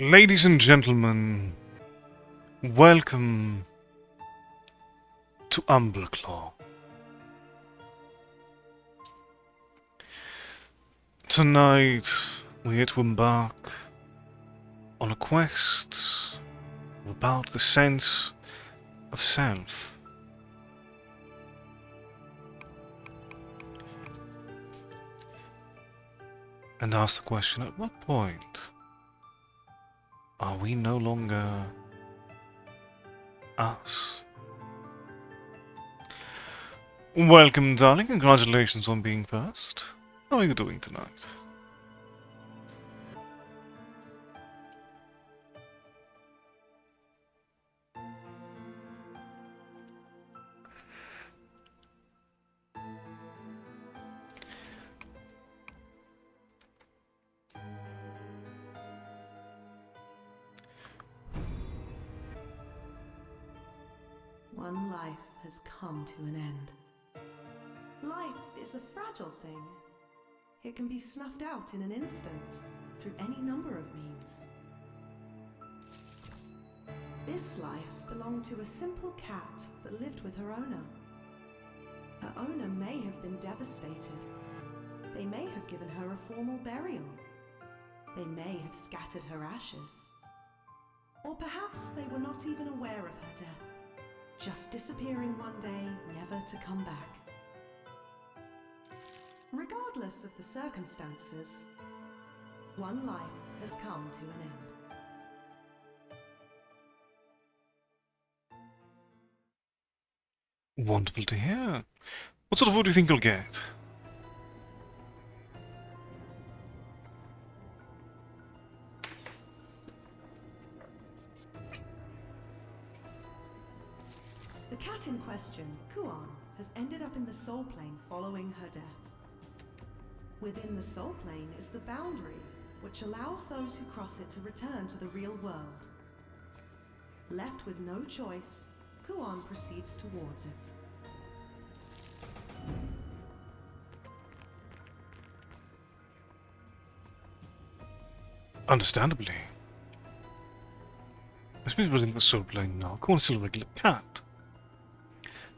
Ladies and gentlemen, welcome to Umbraclaw. Tonight, we are to embark on a quest about the sense of self. And ask the question, at what point are we no longer us? Welcome, darling. Congratulations on being first. How are you doing tonight? One life has come to an end. Life is a fragile thing. It can be snuffed out in an instant, through any number of means. This life belonged to a simple cat that lived with her owner. Her owner may have been devastated. They may have given her a formal burial. They may have scattered her ashes. Or perhaps they were not even aware of her death, just disappearing one day, never to come back. Regardless of the circumstances, one life has come to an end. Wonderful to hear. What sort of food do you think you'll get? The cat in question, Kuan, has ended up in the Soul Plane following her death. Within the Soul Plane is the boundary, which allows those who cross it to return to the real world. Left with no choice, Kuan proceeds towards it. Understandably. As people in the Soul Plane now, Kuan is still a regular cat.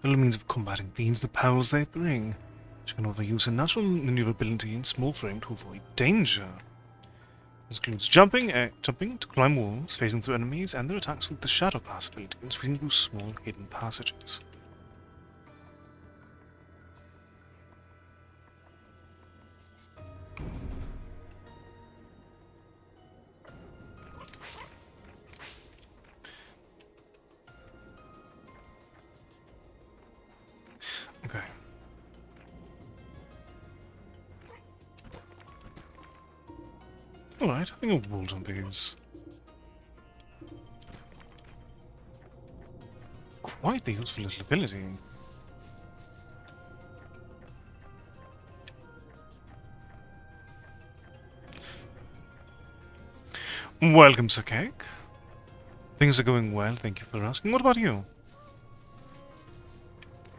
The only means of combating fiends the powers they bring. She can overuse her natural maneuverability and small frame to avoid danger. This includes jumping to climb walls, phasing through enemies, and their attacks with the Shadow Pass ability, and swinging through small hidden passages. Okay. Alright, I think I'll hold on these. Quite the useful little ability. Welcome, Sir Cake. Things are going well, thank you for asking. What about you?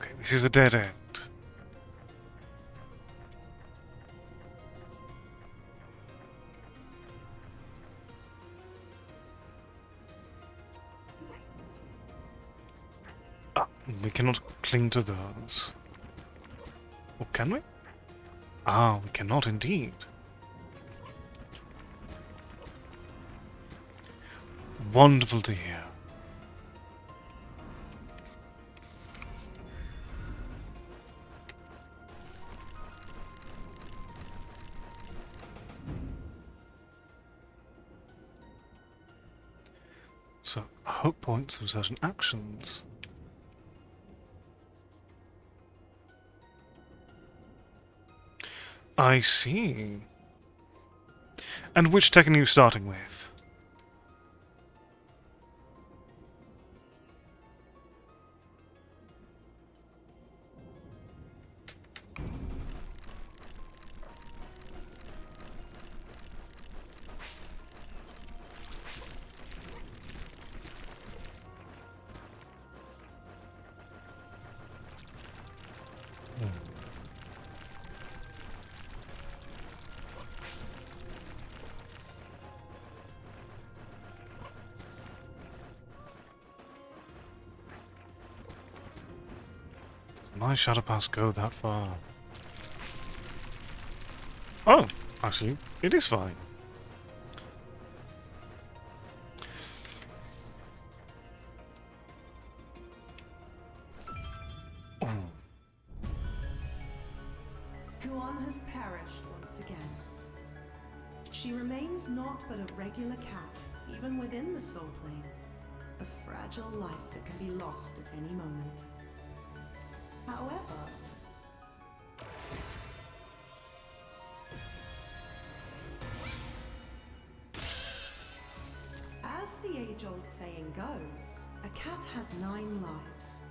Okay, this is a dead end. We cannot cling to those. Or can we? Ah, we cannot indeed. Wonderful to hear. So, hope points through certain actions. I see. And which tech are you starting with? my shadow pass go that far? Oh, actually, it is fine. Oh. Kuon has perished once again. She remains naught but a regular cat, even within the soul plane. A fragile life that can be lost at any moment. However, as the age-old saying goes, a cat has 9 lives.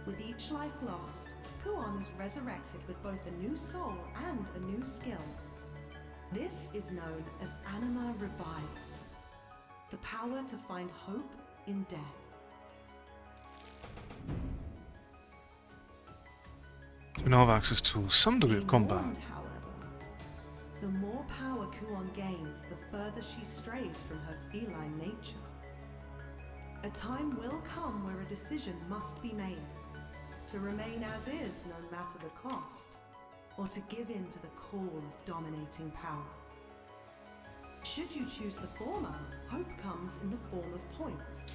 With each life lost, Kuon is resurrected with both a new soul and a new skill. This is known as Anima Revive. The power to find hope in death. We now have access to some degree of combat. However, the more power Kuon gains, the further she strays from her feline nature. A time will come where a decision must be made. To remain as is no matter the cost, or to give in to the call of dominating power. Should you choose the former, hope comes in the form of points.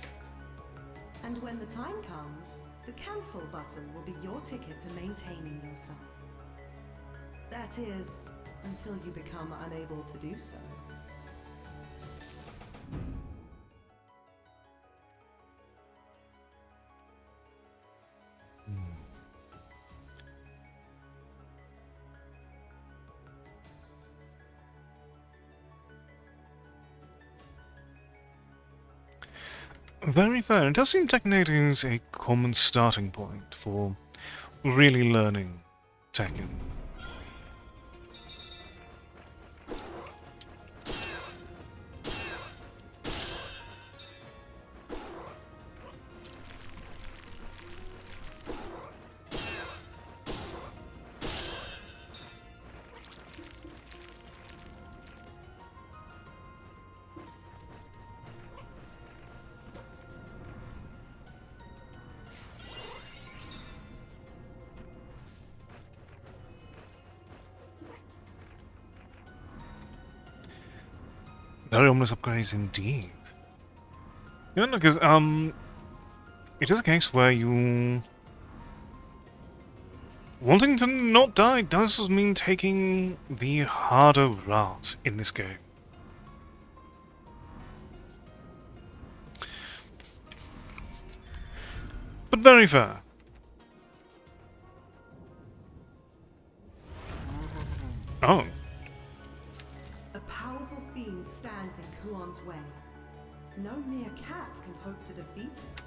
And when the time comes, the cancel button will be your ticket to maintaining yourself. That is, until you become unable to do so. Very fair. It does seem Tekken is a common starting point for really learning Tekken. Very ominous upgrades indeed. Yeah, because it is a case where you wanting to not die does mean taking the harder route in this game. But very fair. Oh. A powerful fiend stands in Kuon's way. No mere cat can hope to defeat it.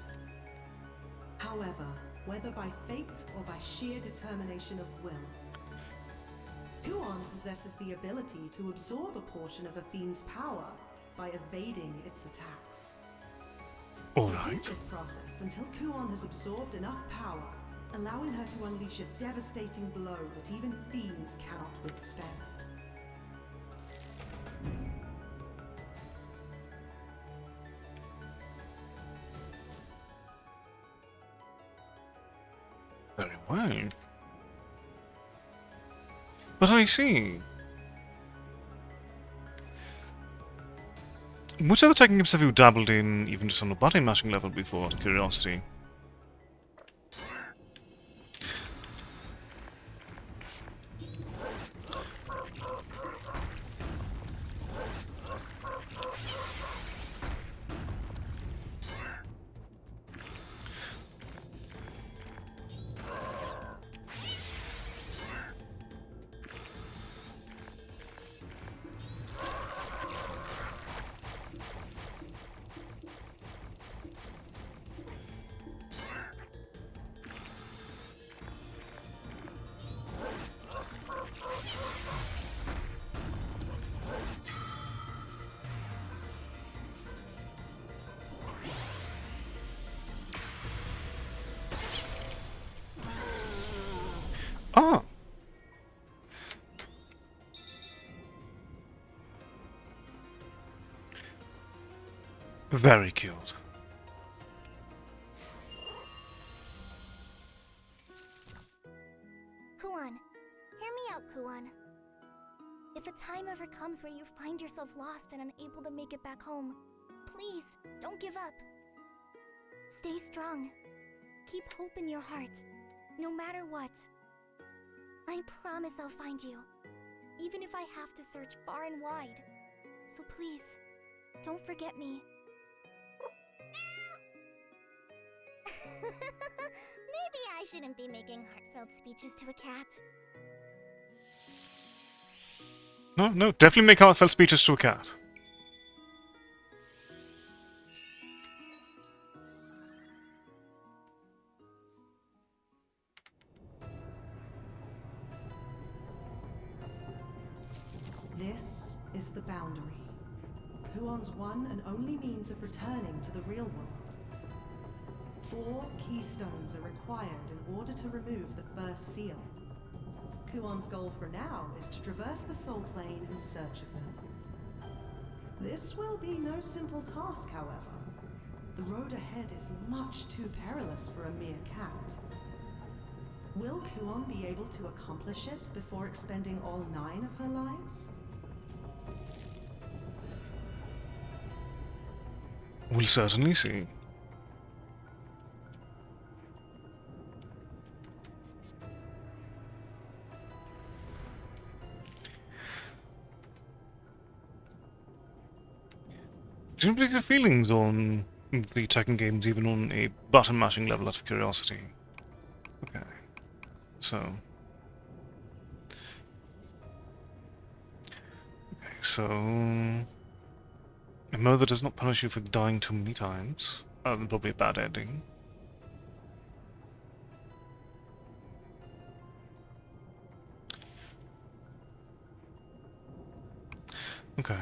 However, whether by fate or by sheer determination of will, Kuon possesses the ability to absorb a portion of a fiend's power by evading its attacks. Alright. Repeat this process until Kuon has absorbed enough power, allowing her to unleash a devastating blow that even fiends cannot withstand. Very well. But I see. Which other Tekken games have you dabbled in, even just on a button mashing level before, out of curiosity? Ah! Very cute. on. Hear me out, Kuon. If a time ever comes where you find yourself lost and unable to make it back home, please, don't give up. Stay strong. Keep hope in your heart, no matter what. I promise I'll find you, even if I have to search far and wide. So please, don't forget me. Maybe I shouldn't be making heartfelt speeches to a cat. No, definitely make heartfelt speeches to a cat. This is the boundary. Kuon's one and only means of returning to the real world. 4 keystones are required in order to remove the first seal. Kuon's goal for now is to traverse the soul plane in search of them. This will be no simple task, however. The road ahead is much too perilous for a mere cat. Will Kuon be able to accomplish it before expending all 9 of her lives? We'll certainly see. Do you have feelings on the Tekken games, even on a button mashing level, out of curiosity? Okay. So. Okay, so. A mode that does not punish you for dying too many times. Probably a bad ending. Okay.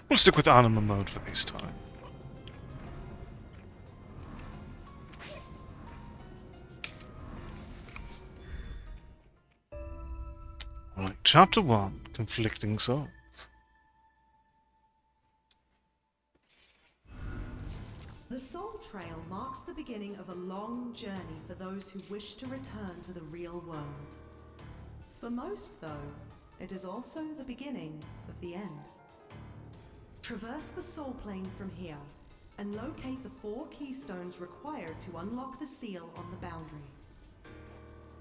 We'll stick with anima mode for this time. Right, Chapter 1, Conflicting Souls. The Soul Trail marks the beginning of a long journey for those who wish to return to the real world. For most, though, it is also the beginning of the end. Traverse the soul plane from here, and locate the 4 keystones required to unlock the seal on the boundary.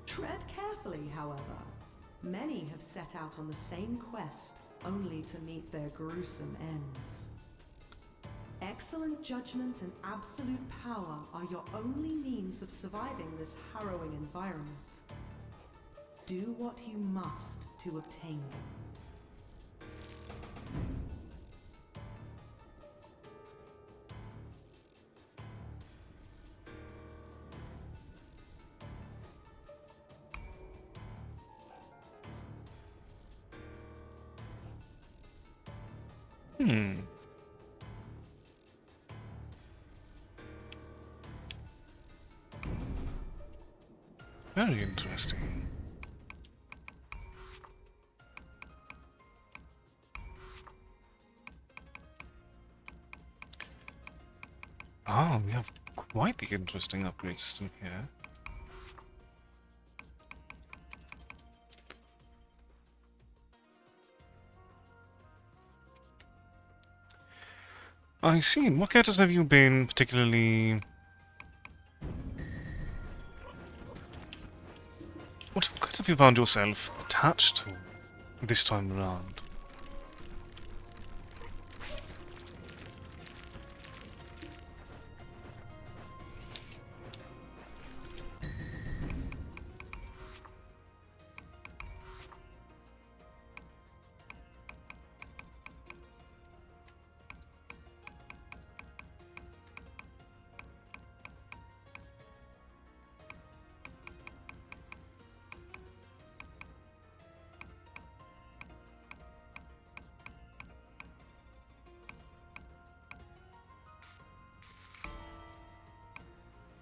Tread carefully, however. Many have set out on the same quest, only to meet their gruesome ends. Excellent judgment and absolute power are your only means of surviving this harrowing environment. Do what you must to obtain them. Very interesting. Ah, we have quite the interesting upgrade system here. I see. What characters have you been particularly... What characters have you found yourself attached to this time around?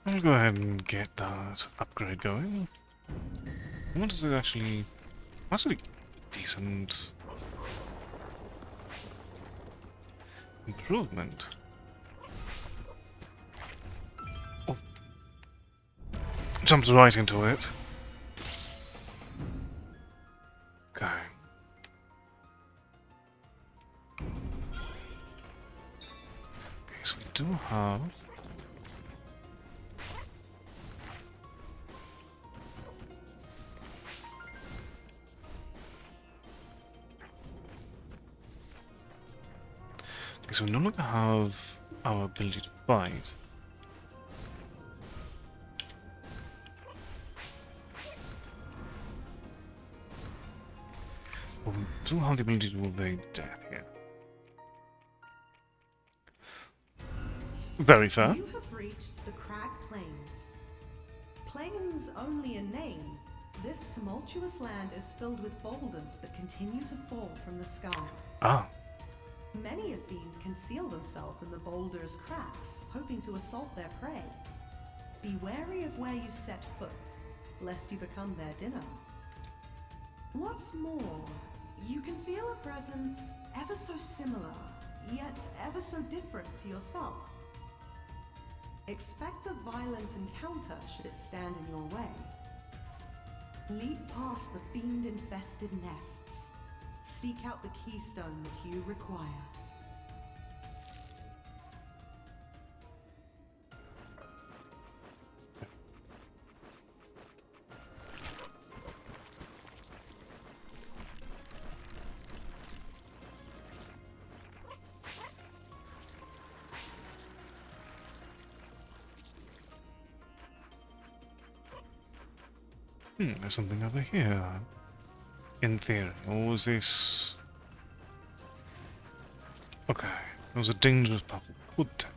I'll go ahead and get that upgrade going. What does it actually Actually, decent improvement. Oh. Jumps right into it. Okay. Okay, so we do have... Okay, so we no longer have our ability to bite. But we do have the ability to evade death here. Very fair. You have reached the Crag Plains. Plains only in name, this tumultuous land is filled with boulders that continue to fall from the sky. Ah, Many a fiend conceal themselves in the boulders' cracks, hoping to assault their prey. Be wary of where you set foot, lest you become their dinner. What's more, you can feel a presence ever so similar, yet ever so different to yourself. Expect a violent encounter should it stand in your way. Leap past the fiend-infested nests. Seek out the keystone that you require. there's something over here. In theory, or was this... Okay, it was a dangerous puzzle. Could take.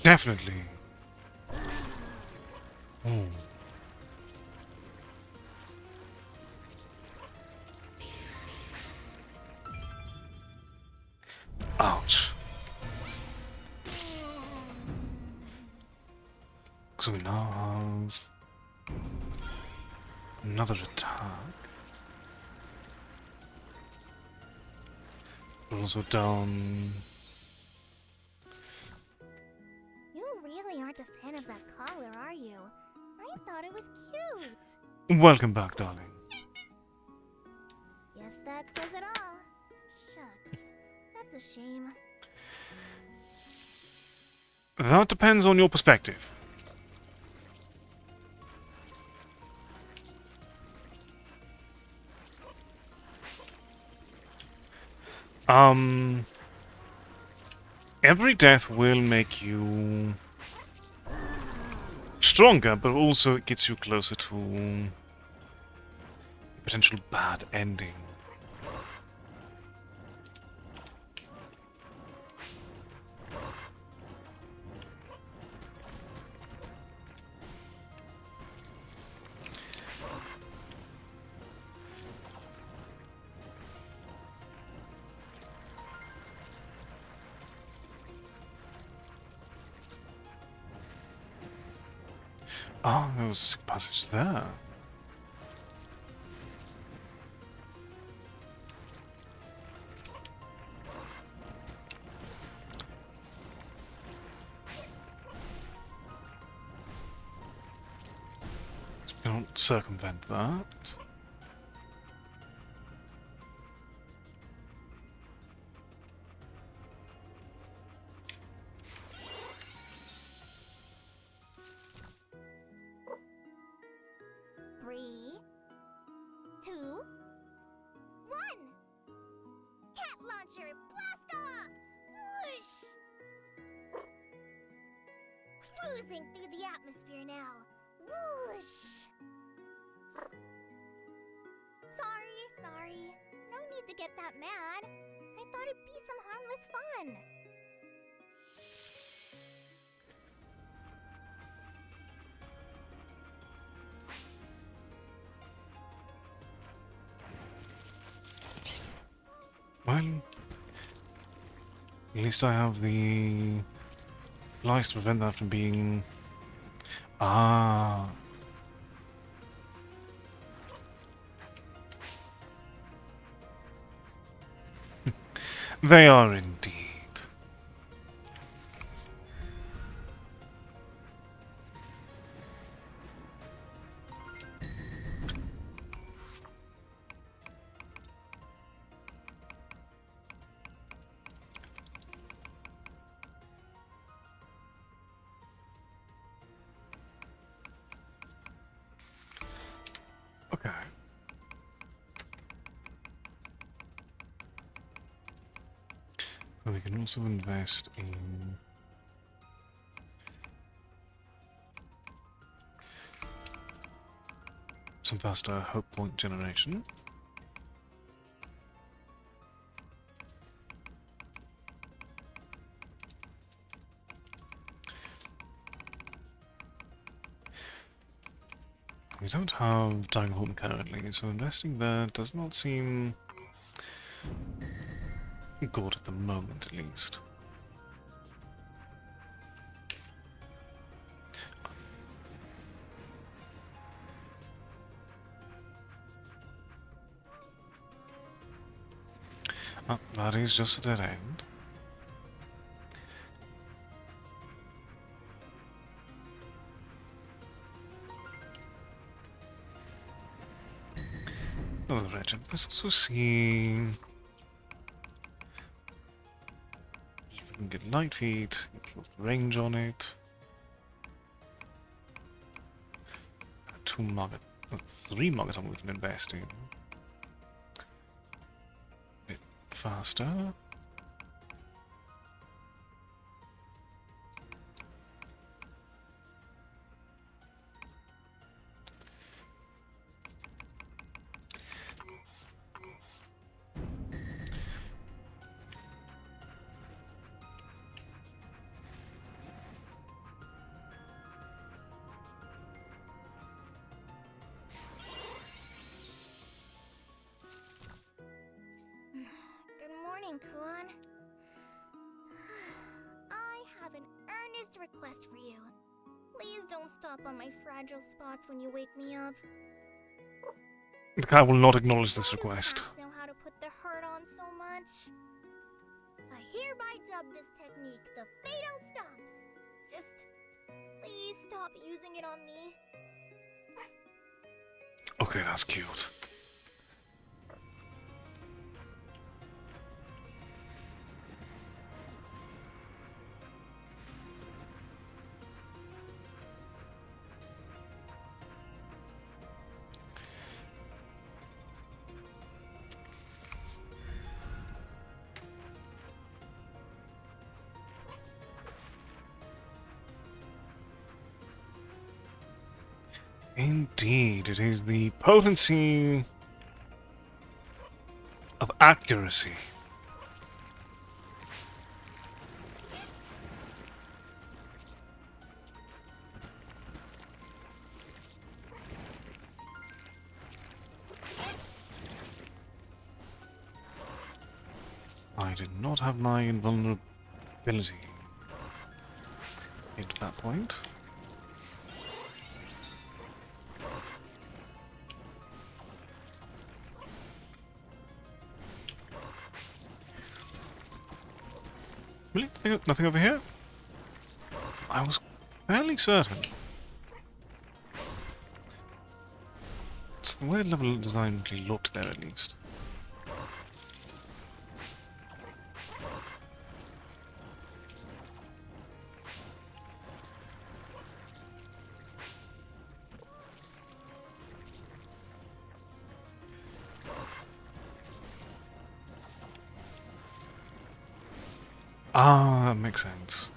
Definitely. Oh. Ouch. So we now have another attack. We're also down. Aren't a fan of that collar, are you? I thought it was cute. Welcome back, darling. Yes, that says it all. Shucks. That's a shame. That depends on your perspective. Every death will make you stronger, but also it gets you closer to a potential bad ending. Oh, there was a sick passage there. So we don't circumvent that. Cruising through the atmosphere now. Whoosh! Sorry. No need to get that mad. I thought it'd be Well, at least I have the lice to prevent that from being... Ah. They are indeed. Okay. We can also invest in some faster hope point generation. We don't have Dying Hope currently, so investing there does not seem good at the moment, at least. Ah, that is just a dead end. Another legend. Let's also see if we can get light feed, improve range on it. 3 market we can invest in. A bit faster. Good morning, Kuan. I have an earnest request for you. Please don't stop on my fragile spots when you wake me up. The guy will not acknowledge this request. Cats know how to put the hurt on so much. I hereby dub this technique the Fatal Stomp. Just please stop using it on me. Okay, that's cute. Indeed, it is the potency of accuracy. I did not have my invulnerability at that point. Really? Nothing over here? I was fairly certain. It's the way the level design really looked there, at least. Ah, that makes sense.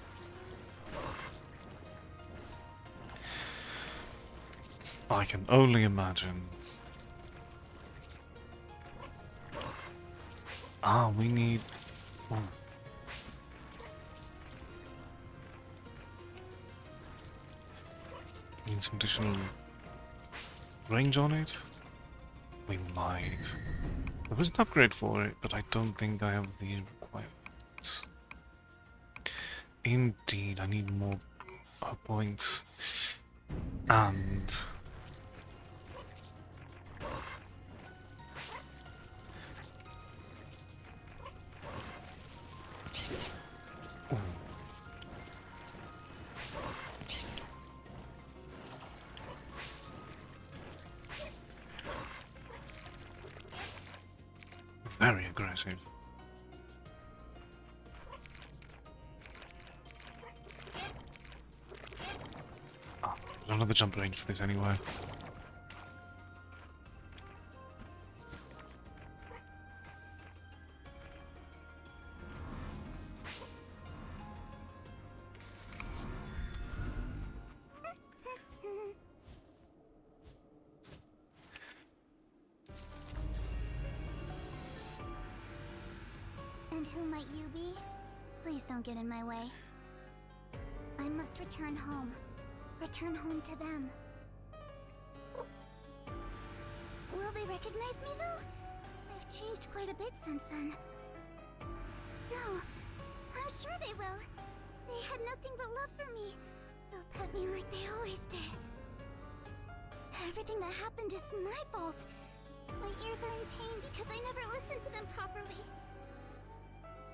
I can only imagine. Ah, we need... Oh. Need some additional range on it. We might. There was an upgrade for it, but I don't think I have the requirements. Indeed, I need more points. And... Ooh. Very aggressive. Oh, I don't have the jump range for this anyway. And who might you be? Please don't get in my way. I must return home. Return home to them. Will they recognize me though? I've changed quite a bit since then. No, I'm sure they will. They had nothing but love for me. They'll pet me like they always did. Everything that happened is my fault. My ears are in pain because I never listened to them properly.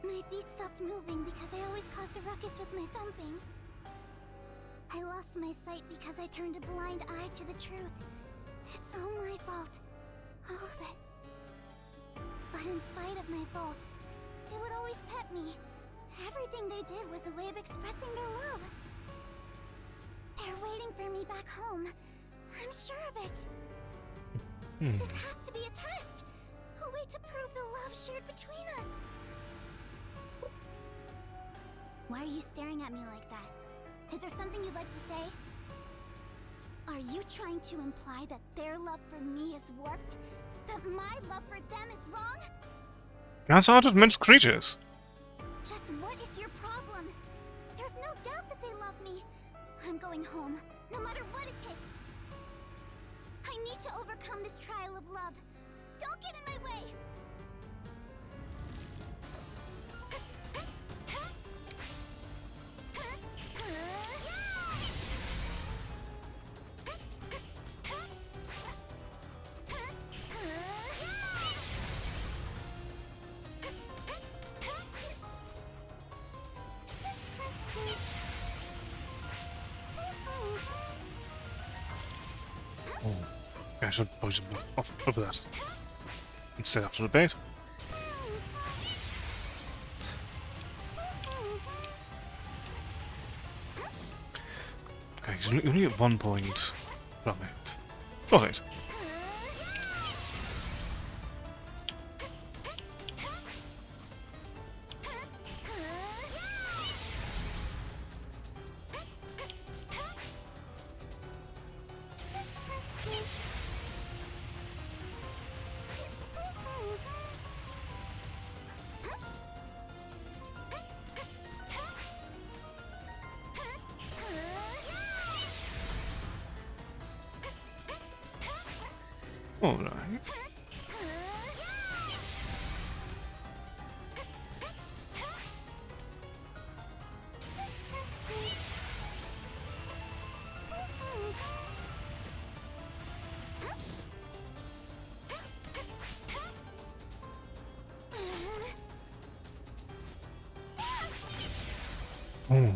My feet stopped moving because I always caused a ruckus with my thumping. I lost my sight because I turned a blind eye to the truth. It's all my fault. All of it. But in spite of my faults, they would always pet me. Everything they did was a way of expressing their love. They're waiting for me back home. I'm sure of it. This has to be a test. A way to prove the love shared between us. Why are you staring at me like that? Is there something you'd like to say? Are you trying to imply that their love for me is warped? That my love for them is wrong? Cats aren't admitted creatures. Just what is your problem? There's no doubt that they love me. I'm going home, no matter what it takes. I need to overcome this trial of love. Don't get in my way! I should push him off over that instead after the bait. Okay, he's only at 1 point from it. Got it. Alright. Oh.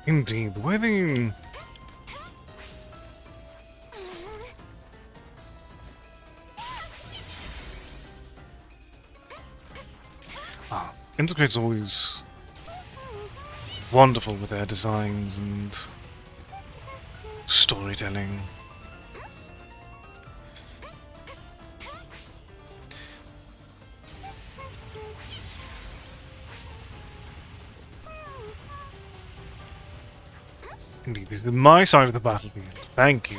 Indeed, the way they... Integrate's always wonderful with their designs and storytelling. Indeed, this is my side of the battlefield. Thank you.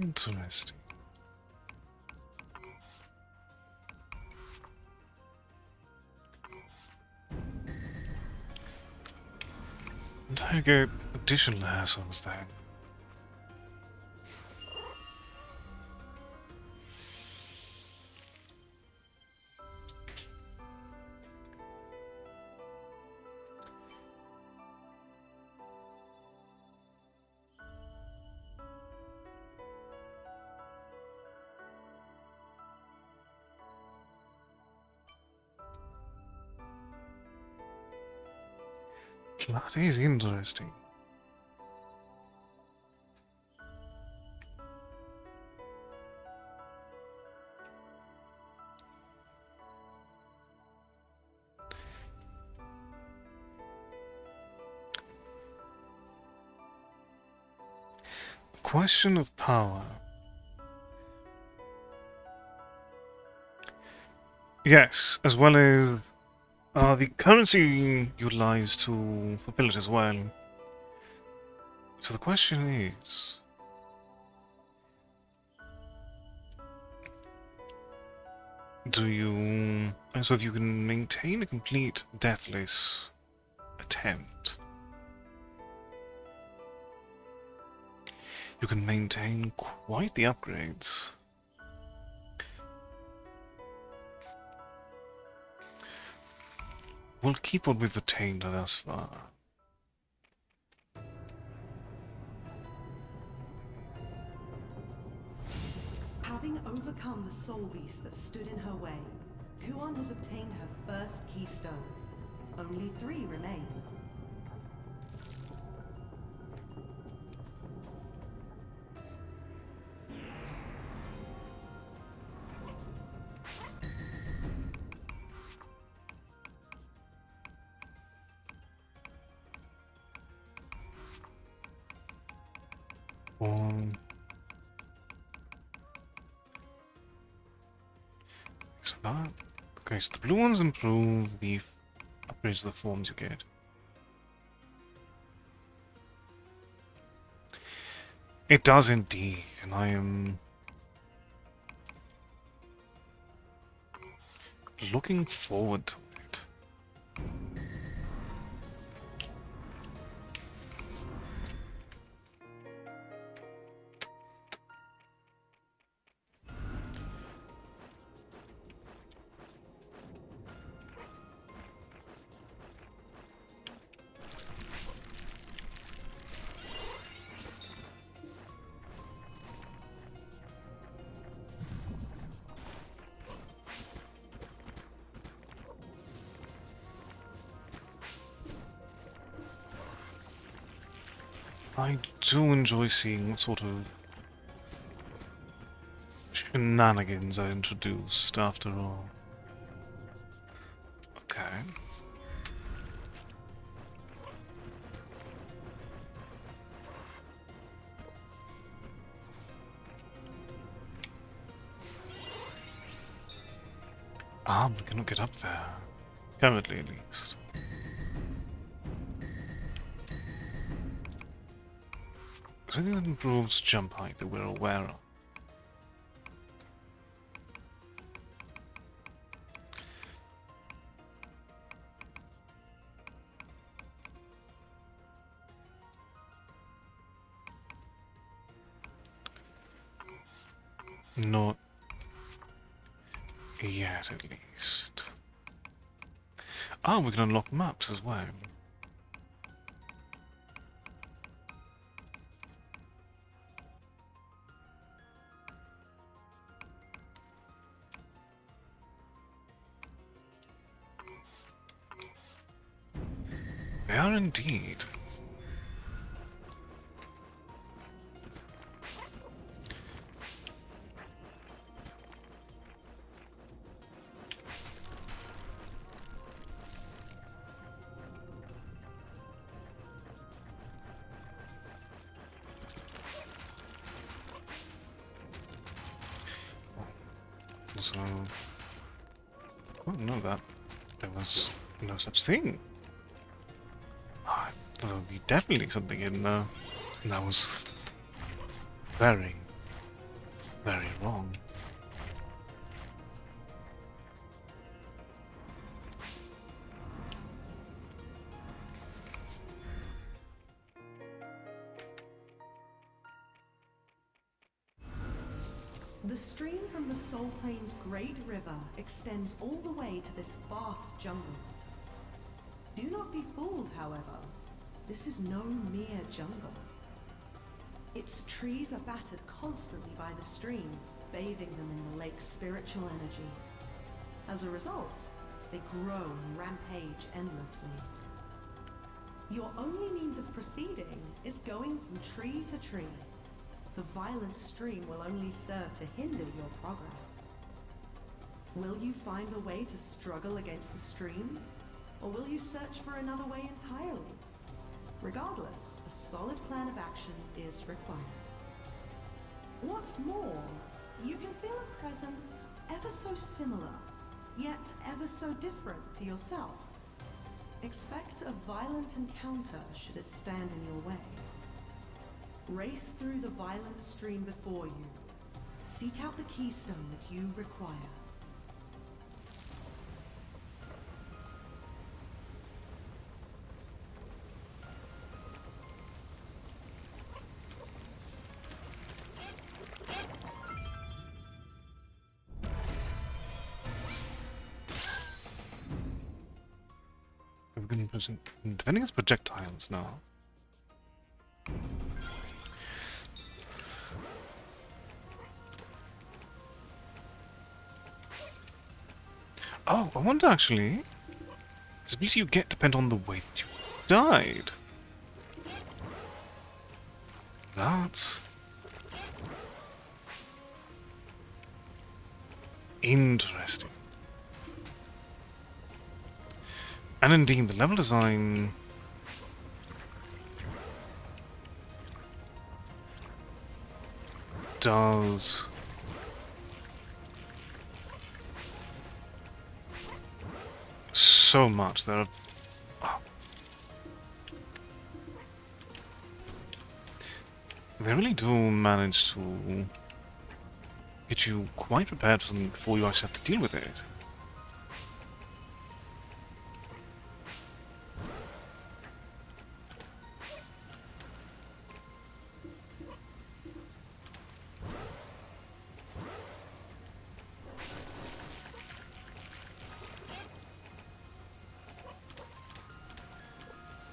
Interesting. And I get additional hassles then. That is interesting. Question of power. Yes, as well as the currency utilized to fulfill it as well. So the question is, do you... So if you can maintain a complete deathless attempt, you can maintain quite the upgrades. We'll keep what we've attained thus far. Having overcome the soul beast that stood in her way, Kuon has obtained her first keystone. Only 3 remain. So that... Okay, so the blue ones improve the upgrades to the forms you get. It does indeed, and I am looking forward to it. I do enjoy seeing what sort of shenanigans are introduced, after all. Okay. Ah, we cannot get up there. Currently, at least. Is there anything that improves jump height that we're aware of? Not yet, at least. Ah, we can unlock maps as well. They are indeed. So, I didn't know that there was no such thing. Ah, there would be definitely something in there. And that was very, very wrong. The stream from the Soul Plains Great River extends all the way to this vast jungle. Do not be fooled, however. This is no mere jungle. Its trees are battered constantly by the stream, bathing them in the lake's spiritual energy. As a result, they grow and rampage endlessly. Your only means of proceeding is going from tree to tree. The violent stream will only serve to hinder your progress. Will you find a way to struggle against the stream? Or will you search for another way entirely? Regardless, a solid plan of action is required. What's more, you can feel a presence ever so similar, yet ever so different to yourself. Expect a violent encounter should it stand in your way. Race through the violent stream before you. Seek out the keystone that you require. We're going to be defending as projectiles now. Oh, I wonder actually. Does ability you get depend on the way that you died? That's interesting. And indeed, the level design does so much. There are they really do manage to get you quite prepared for something before you actually have to deal with it.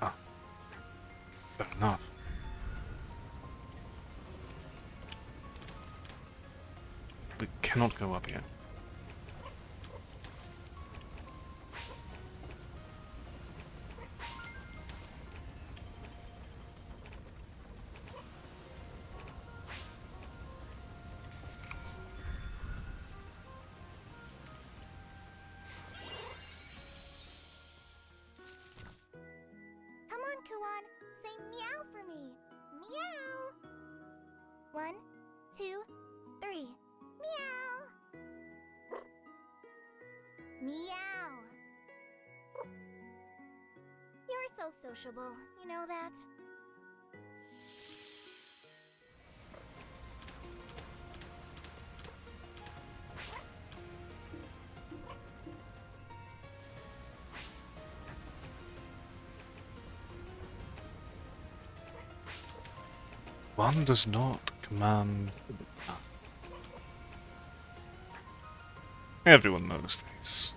Ah, fair enough. We cannot go up here. Come on, Kuan. Say meow for me. Meow. 1, 2, 3. Meow. Meow. You're so sociable, you know that? One does not command. Everyone knows this.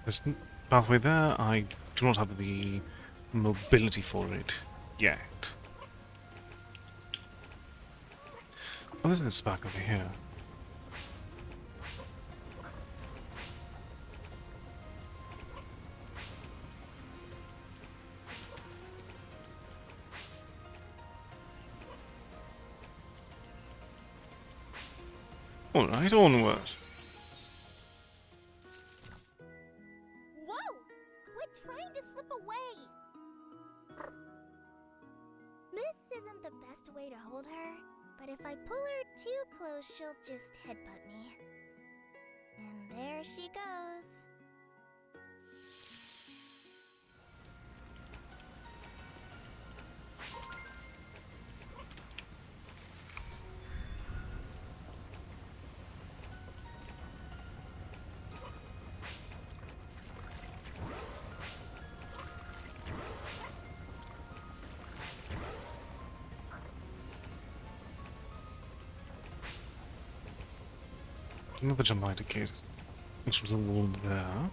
There's a pathway there. I do not have the mobility for it yet. Oh, this is back over here. Alright, onward. Whoa! Quit trying to slip away! This isn't the best way to hold her, but if I pull her too close, she'll just headbutt me. And there she goes. Another jump indicator. Looks for the wall there.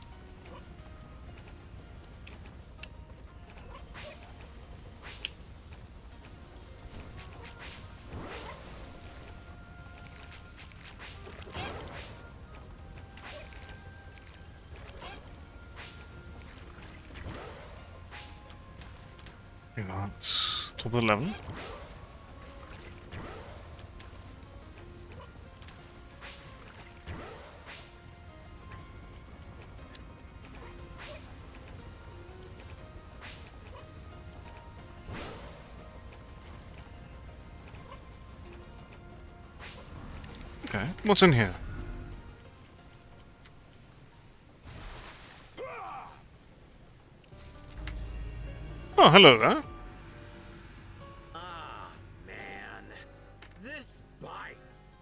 Okay, that's top of the level. Okay, what's in here? Oh, hello there. Ah, man. This bites.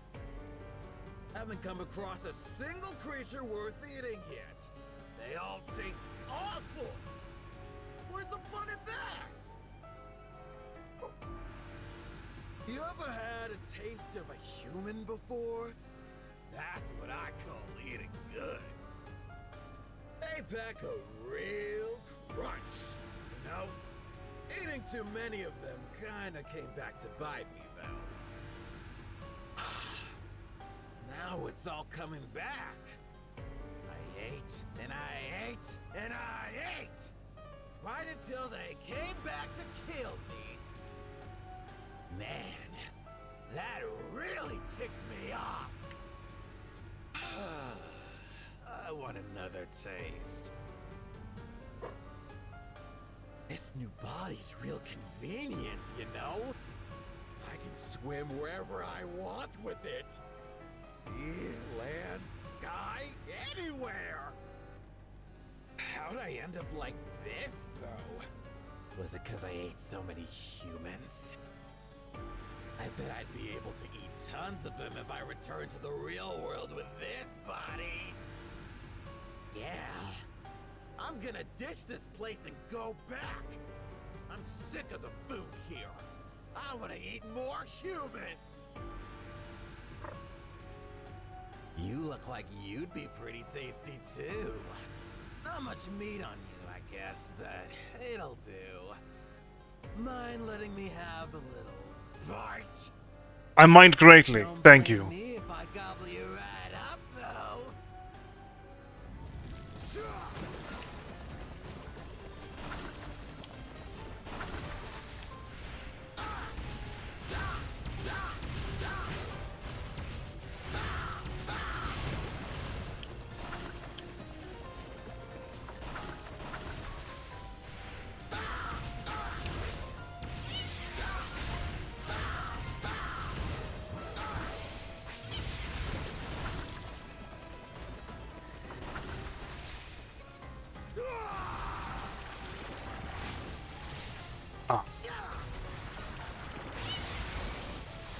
Haven't come across a single creature worth eating yet. They all taste awful. Where's the fun in that? You ever had a taste of a human before? That's what I call eating good. They pack a real crunch, you know? Eating too many of them kinda came back to bite me, though. Now it's all coming back. I ate, and I ate, and I ate! Right until they came back to kill me. Man, that really ticks me off. I want another taste. This new body's real convenient, you know? I can swim wherever I want with it. Sea, land, sky, anywhere! How'd I end up like this, though? Was it 'cause I ate so many humans? I bet I'd be able to eat tons of them if I returned to the real world with this body. Yeah. I'm gonna ditch this place and go back. I'm sick of the food here. I wanna eat more humans. You look like you'd be pretty tasty too. Not much meat on you, I guess, but it'll do. Mind letting me have a little bite? I mind greatly. Don't Thank blame you. me if I gobble you right up, though. Ah.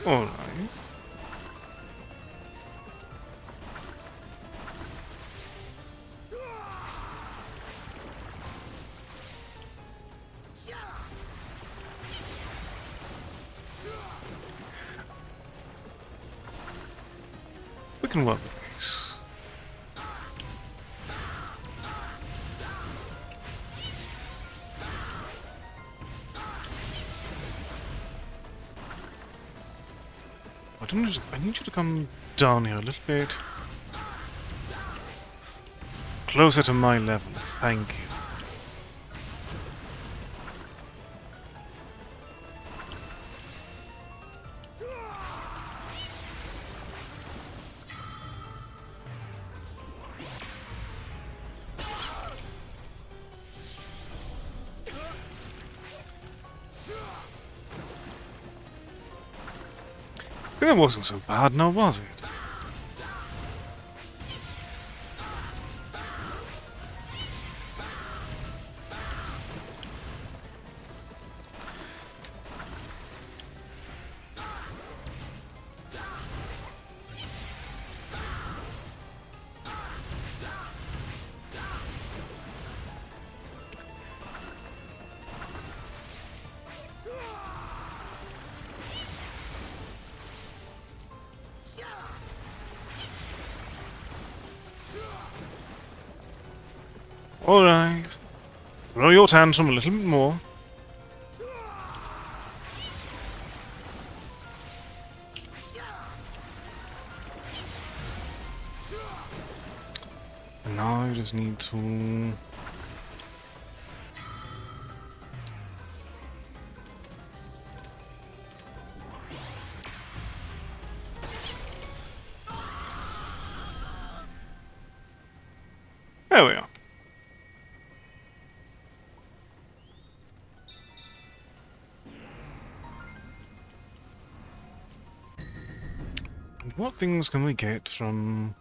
Alright. We can work with these. I need you to come down here a little bit. Closer to my level, thank you. That wasn't so bad now, was it? Alright. Throw your tantrum a little bit more. And now I just need to... There we are. What things can we get from...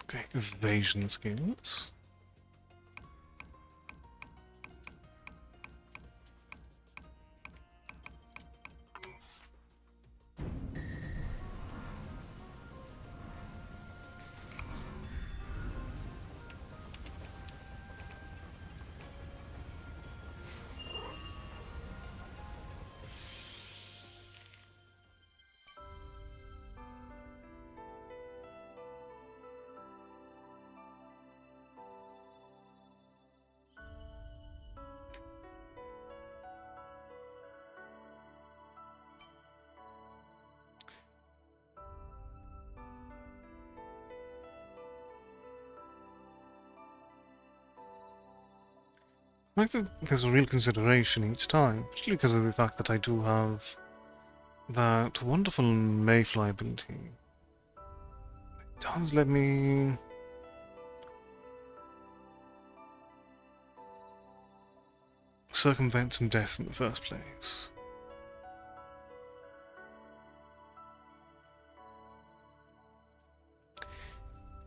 Okay, evasion skills. I like that there's a real consideration each time, particularly because of the fact that I do have that wonderful Mayfly ability. It does let me... circumvent some deaths in the first place.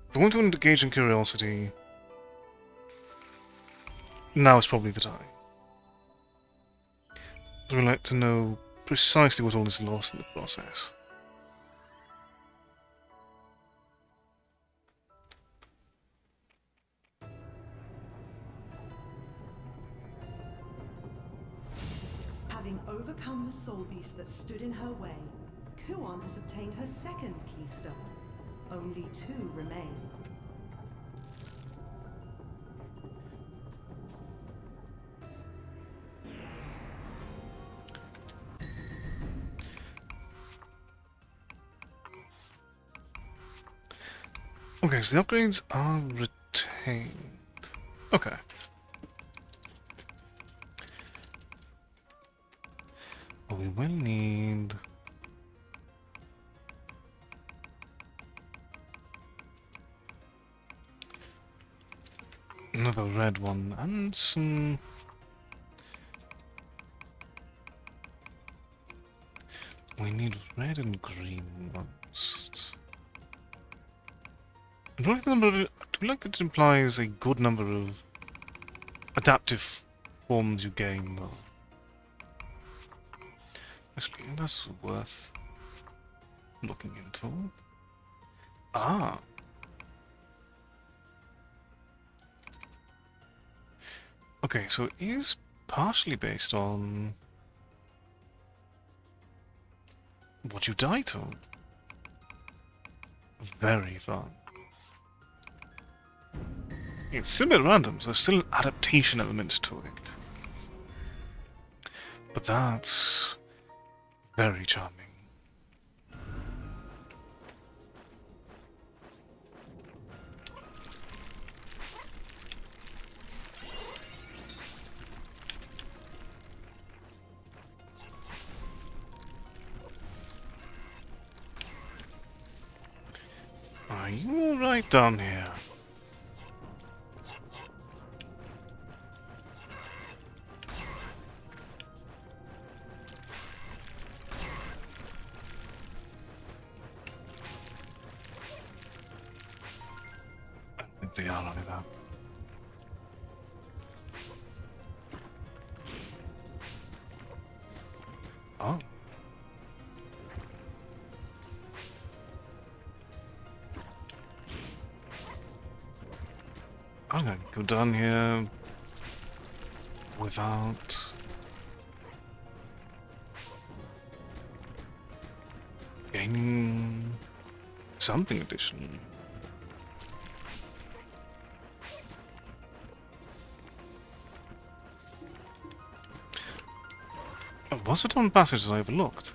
If I want to engage in curiosity, now is probably the time. I would like to know precisely what all is lost in the process. Having overcome the soul beast that stood in her way, Kuon has obtained her second keystone. Only 2 remain. Okay, so the upgrades are retained. Okay. But we will need... another red one, and some... we need red and green ones. Do we like that it implies a good number of adaptive forms you gain, though? Actually, that's worth looking into. Ah! Okay, so it is partially based on what you die to. Very fun. It's still a bit random, so there's still an adaptation element to it. But that's very charming. Are you alright down here? I think they are like that. Oh. I'm gonna go down here without gaining something additional. Oh, was it on passages I overlooked?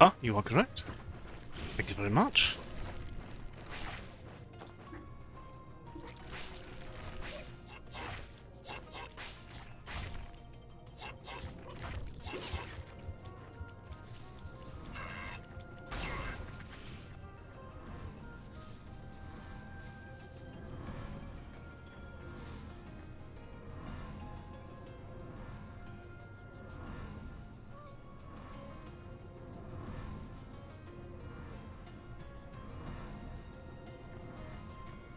Ah, you are correct. Thank you very much.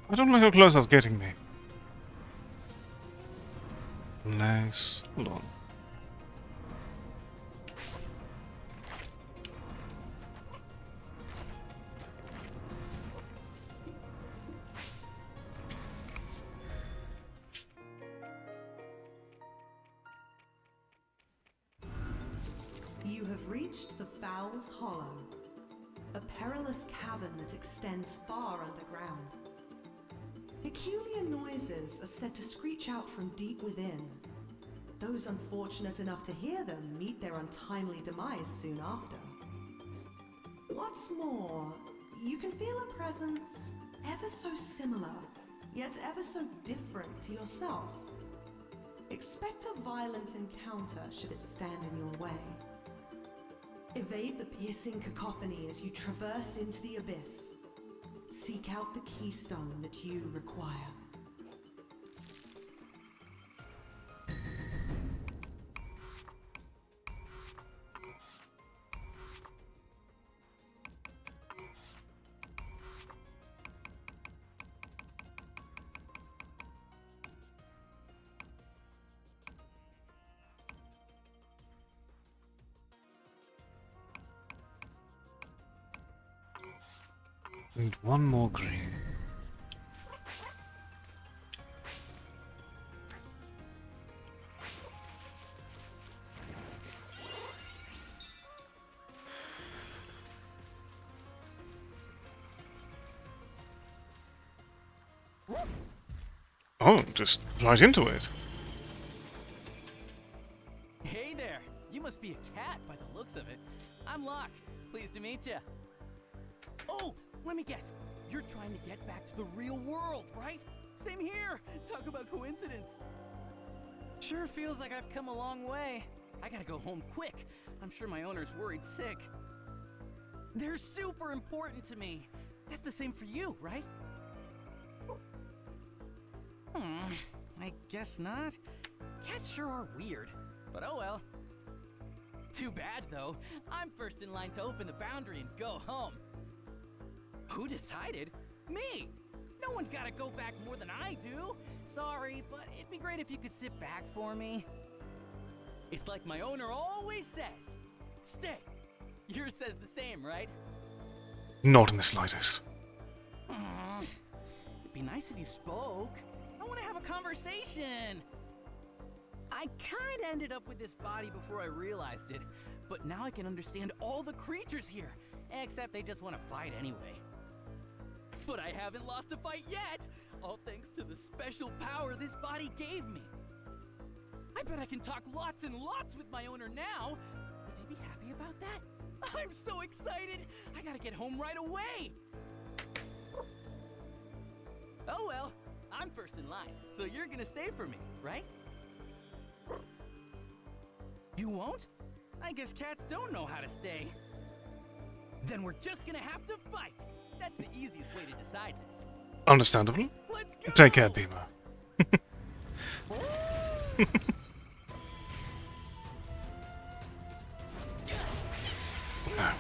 I don't like how close that's getting me. Unless... hold on. You have reached the Fowl's Hollow, a perilous cavern that extends far underground. Peculiar noises are said to screech out from deep within. Those unfortunate enough to hear them meet their untimely demise soon after. What's more, you can feel a presence ever so similar, yet ever so different to yourself. Expect a violent encounter should it stand in your way. Evade the piercing cacophony as you traverse into the abyss. Seek out the keystone that you require. Need one more green. Oh, just right into it. Hey there! You must be a cat by the looks of it. I'm Locke. Pleased to meet you. Oh, let me guess. You're trying to get back to the real world, right? Same here. Talk about coincidence. Sure feels like I've come a long way. I gotta go home quick. I'm sure my owner's worried sick. They're super important to me. That's the same for you, right? I guess not. Cats sure are weird, but oh well. Too bad, though. I'm first in line to open the boundary and go home. Who decided? Me! No one's gotta go back more than I do. Sorry, but it'd be great if you could sit back for me. It's like my owner always says. Stay. Yours says the same, right? Not in the slightest. It'd be nice if you spoke. I want to have a conversation. I kinda ended up with this body before I realized it, but now I can understand all the creatures here, except they just want to fight anyway. But I haven't lost a fight yet, all thanks to the special power this body gave me. I bet I can talk lots and lots with my owner now. Would they be happy about that? I'm so excited! I gotta get home right away! Oh well, I'm first in line, so you're gonna stay for me, right? You won't? I guess cats don't know how to stay. Then we're just gonna have to fight. That's the easiest way to decide this. Understandable. Let's go! Take care, Beamer. Ah.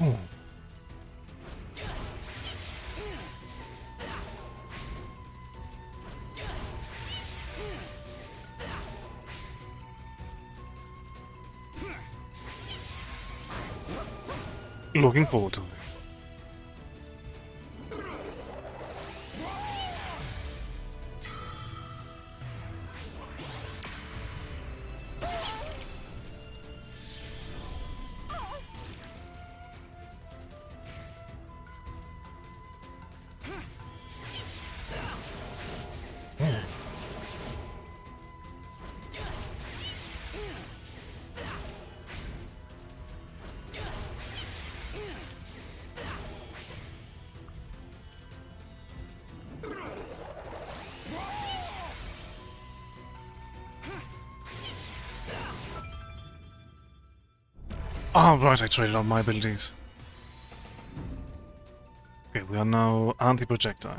Oh. Looking forward to it. Ah, right, I traded out my abilities. Okay, we are now anti-projectile.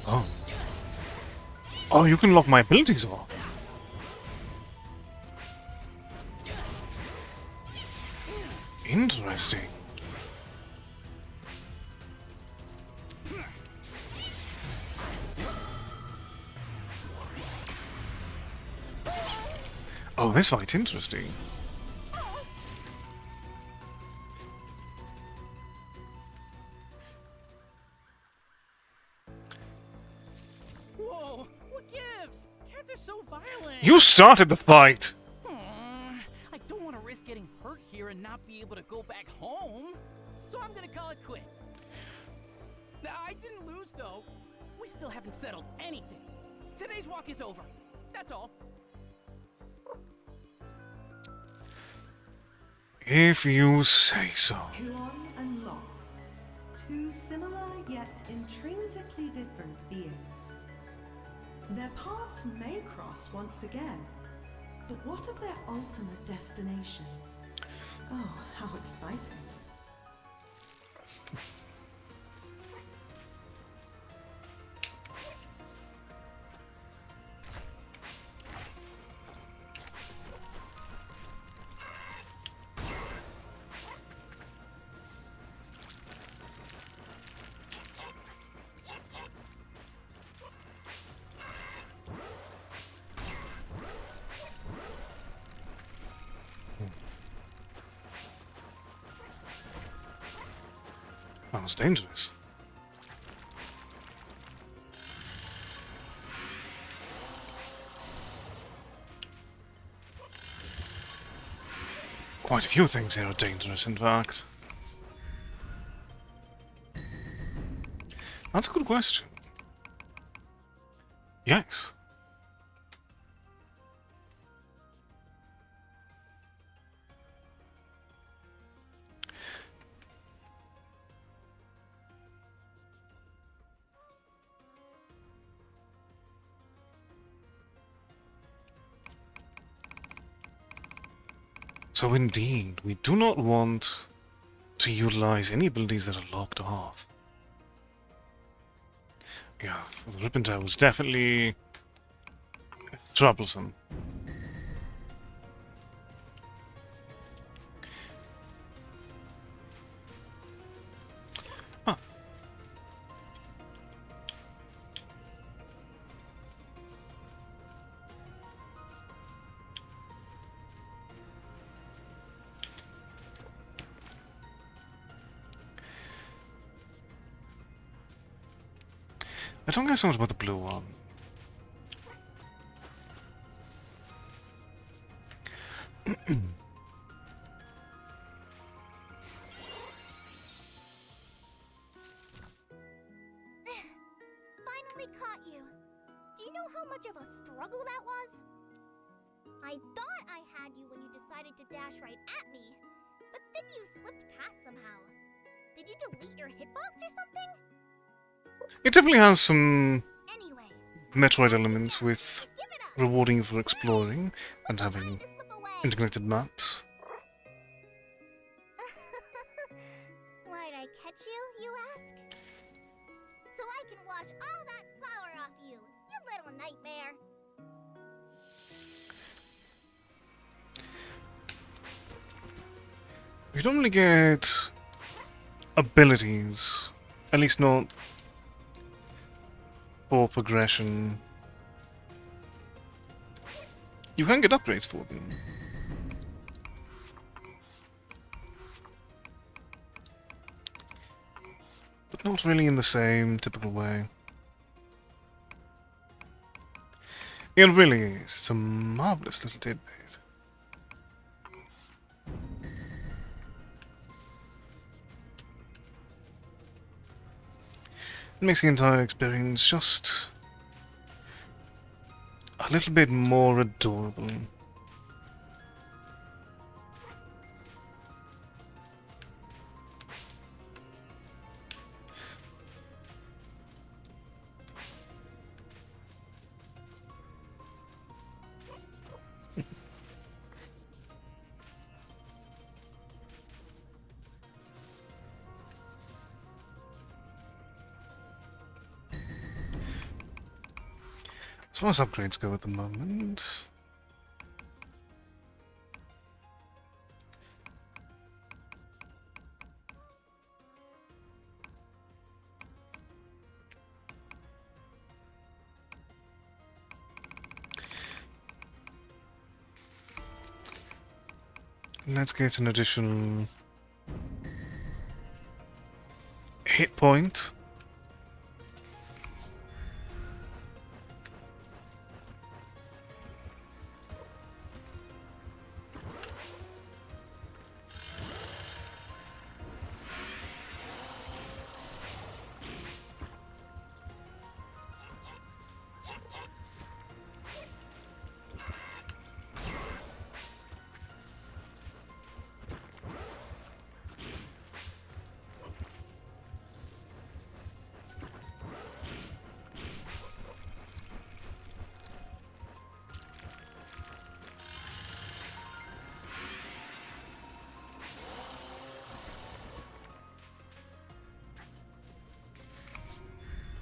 Oh. Oh, you can lock my abilities off. Interesting. Oh, this fight's interesting. Whoa, what gives? Cats are so violent. You started the fight! I don't want to risk getting hurt here and not be able to go back home. So I'm gonna call it quits. I didn't lose though. We still haven't settled anything. Today's walk is over. That's all. If you say so. Kuon and Locke. Two similar yet intrinsically different beings. Their paths may cross once again, But what of their ultimate destination? Oh, how exciting. That was dangerous. Quite a few things here are dangerous, in fact. That's a good question. Yes. So indeed, we do not want to utilize any abilities that are locked off. Yeah, the Rippentow was definitely troublesome. Huh. I don't care so much about the blue one. Finally caught you. Do you know how much of a struggle that was? I thought I had you when you decided to dash right at me, but then you slipped past somehow. Did you delete your hitbox or something? It definitely has some Anyway, Metroid elements with give it up. rewarding you for exploring and Trying having to slip away. interconnected maps. Why'd I catch you, you ask? So I can wash all that flour off you, you little nightmare. You don't really get abilities, at least not for progression. You can get upgrades for them. But not really in the same typical way. It really is. It's a marvelous little tidbit. It makes the entire experience just a little bit more adorable. As far as upgrades go at the moment, let's get an additional hit point.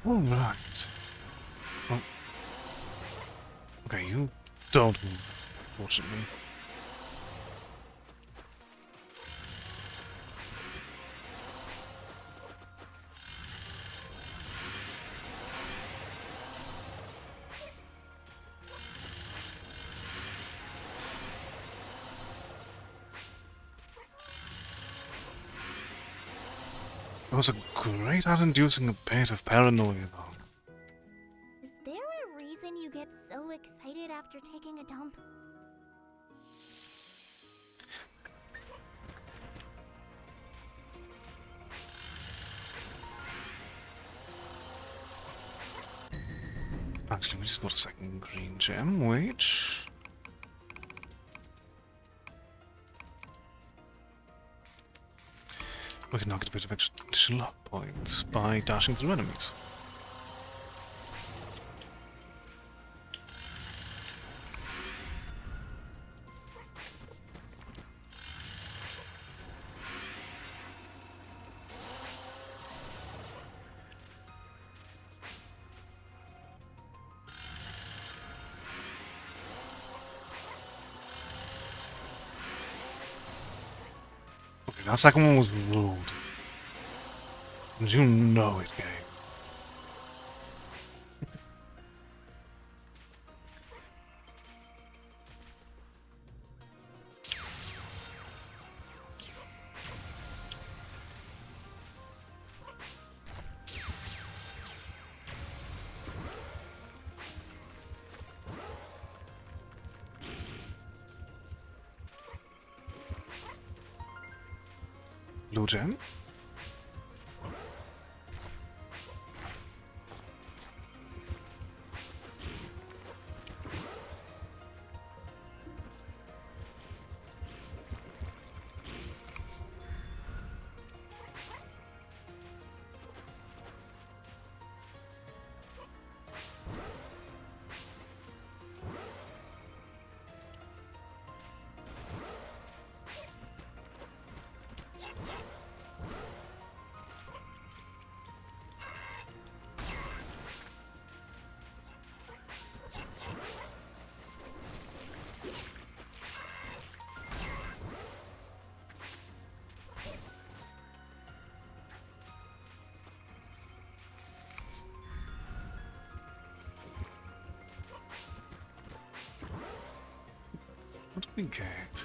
Alright. Well, okay, you don't move, fortunately. It was a great at inducing a bit of paranoia, though. Is there a reason you get so excited after taking a dump? Actually, we just got a second green gem, which... we can now get a bit of extra additional luck points by dashing through enemies. Okay, that second one was rude. And you know it, game. Blue gem? What do we get?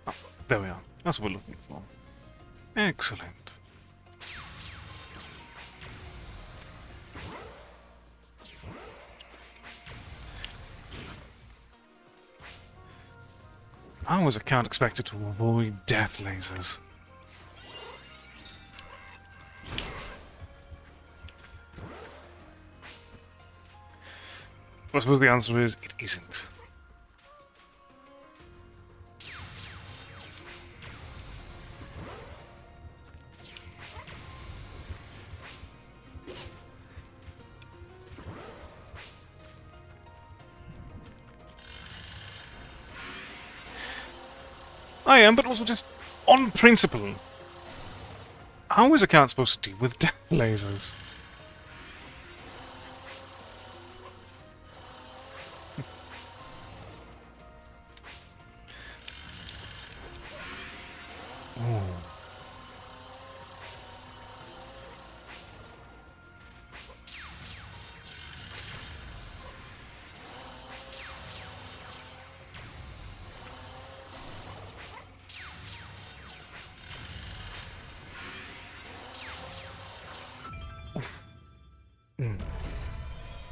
Oh, there we are. That's what we're looking for. Excellent. How was a cat expected to avoid death lasers? I suppose the answer is it isn't. I am, but also just on principle. How is a cat supposed to deal with death lasers? Oh.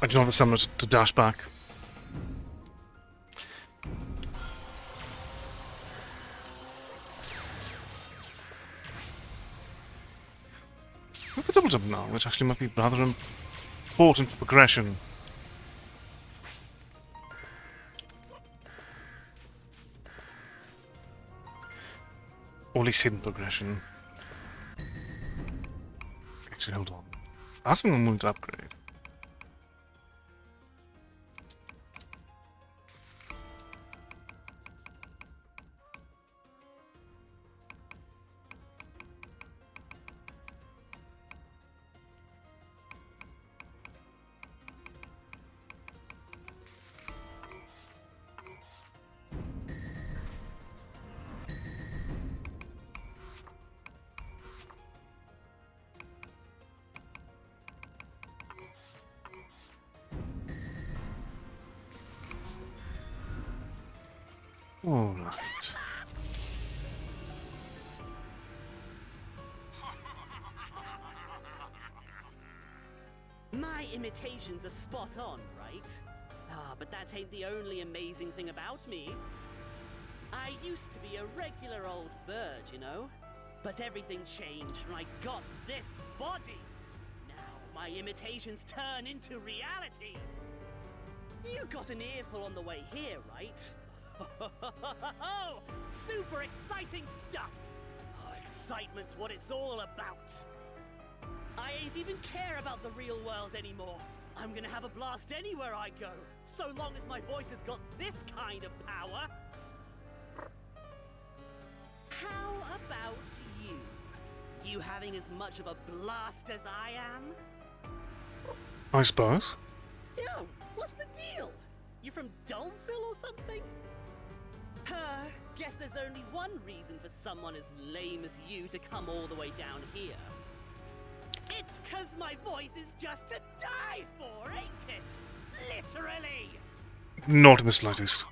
I do not have the stamina to dash back. We have a double jump now, which actually might be rather important for progression. Or at least hidden progression. Actually, hold on. That's when I'm willing to upgrade. Alright. My imitations are spot on, right? Ah, but that ain't the only amazing thing about me. I used to be a regular old bird, you know? But everything changed when I got this body. Now my imitations turn into reality. You got an earful on the way here, right? Super exciting stuff! Oh, excitement's what it's all about. I ain't even care about the real world anymore. I'm gonna have a blast anywhere I go, so long as my voice has got this kind of power. How about you? You having as much of a blast as I am? I suppose. Yo, what's the deal? You from Dullsville or something? Guess there's only one reason for someone as lame as you to come all the way down here. It's 'cause my voice is just to die for, ain't it? Literally! Not in the slightest.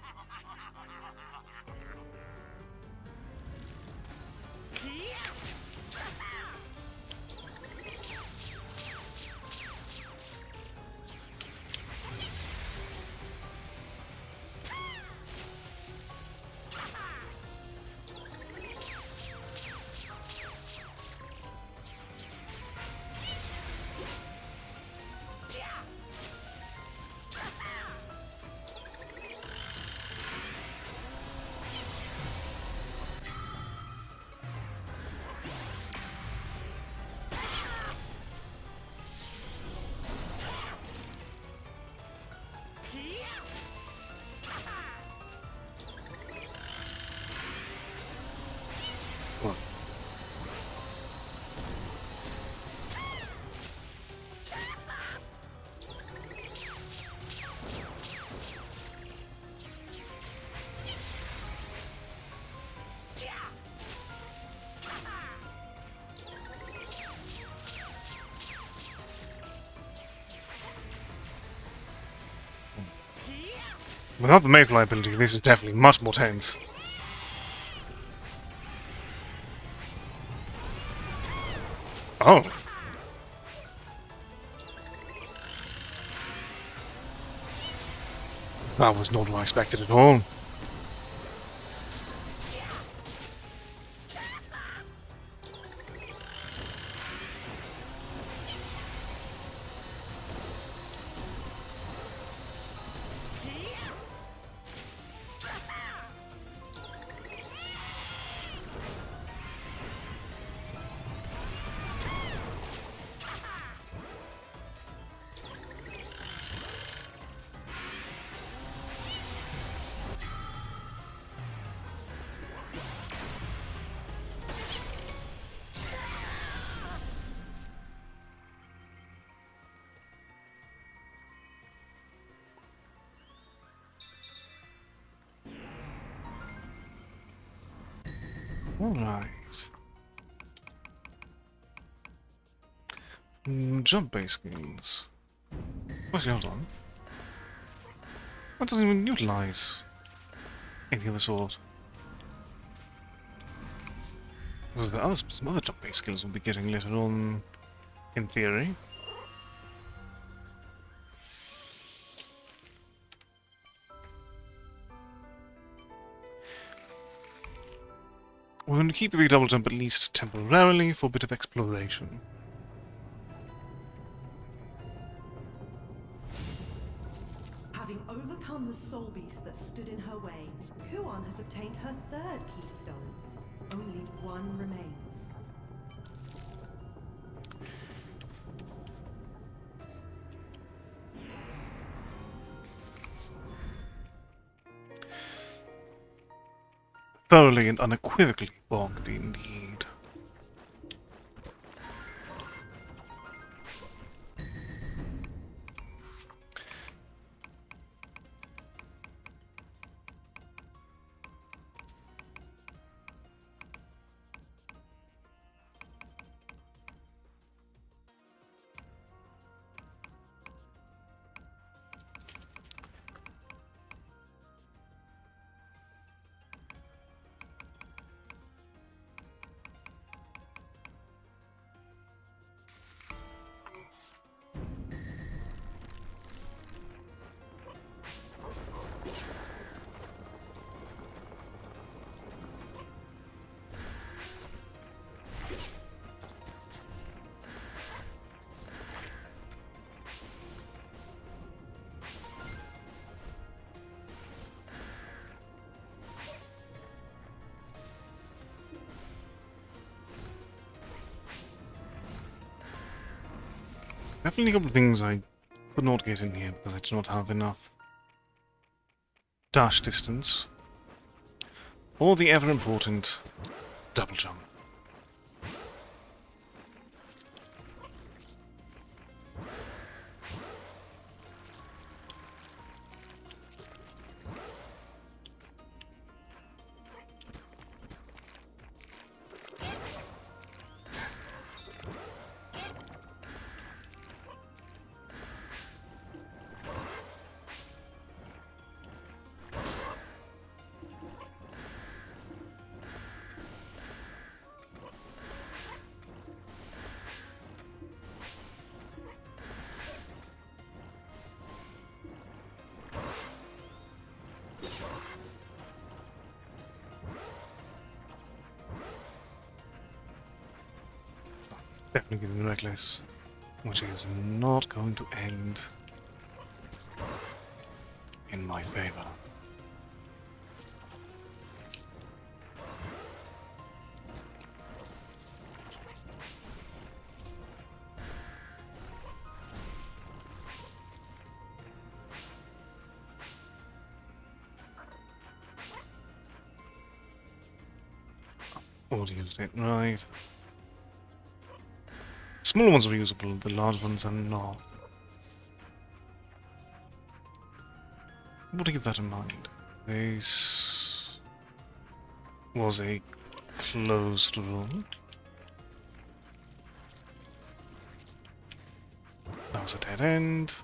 Without the Mayfly ability, this is definitely much more tense. Oh. That was not what I expected at all. Alright. Jump base skills. Actually, hold on. That doesn't even utilize anything of the sort. Because the other, some other jump base skills will be getting later on, in theory. We're going to keep the big double jump at least temporarily for a bit of exploration. Having overcome the soul beast that stood in her way, Kuan has obtained her third keystone. Only one remains. Thoroughly and unequivocally bogged indeed. Definitely a couple of things I could not get in here because I do not have enough dash distance. Or the ever-important double jump. Definitely getting reckless, which is not going to end in my favor. Already used it, right. Smaller ones are usable, the large ones are not. What to keep that in mind? This was a closed room. That was a dead end.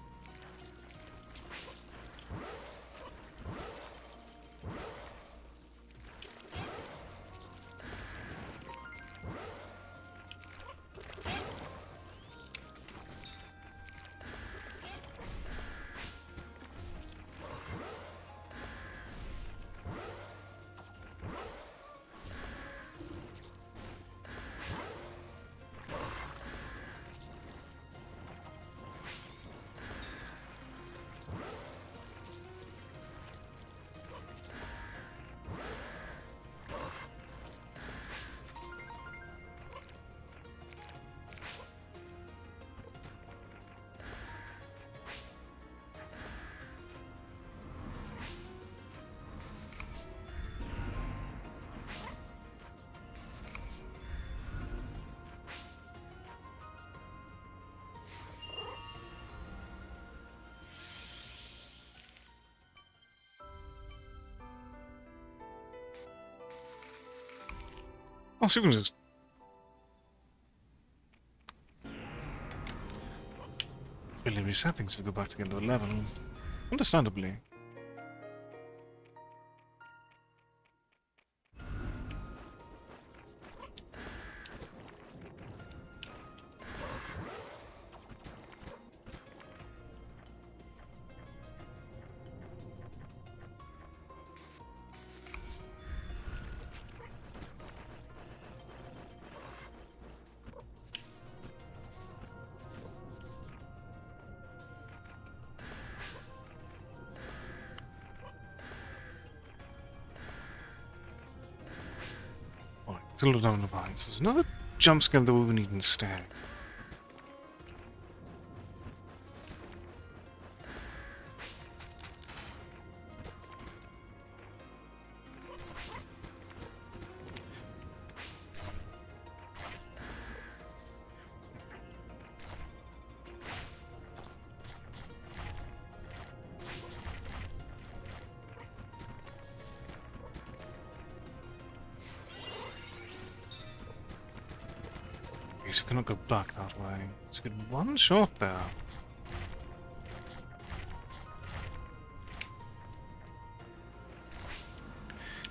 Oh, so we can just really reset things if we go back to get to 11. Understandably. Alright, it's a little down the vines. There's another jump scare that we would need instead. So we cannot go back that way. It's a good one shot there.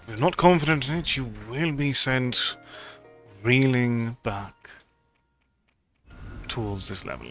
If you're not confident in it, you will be sent reeling back towards this level.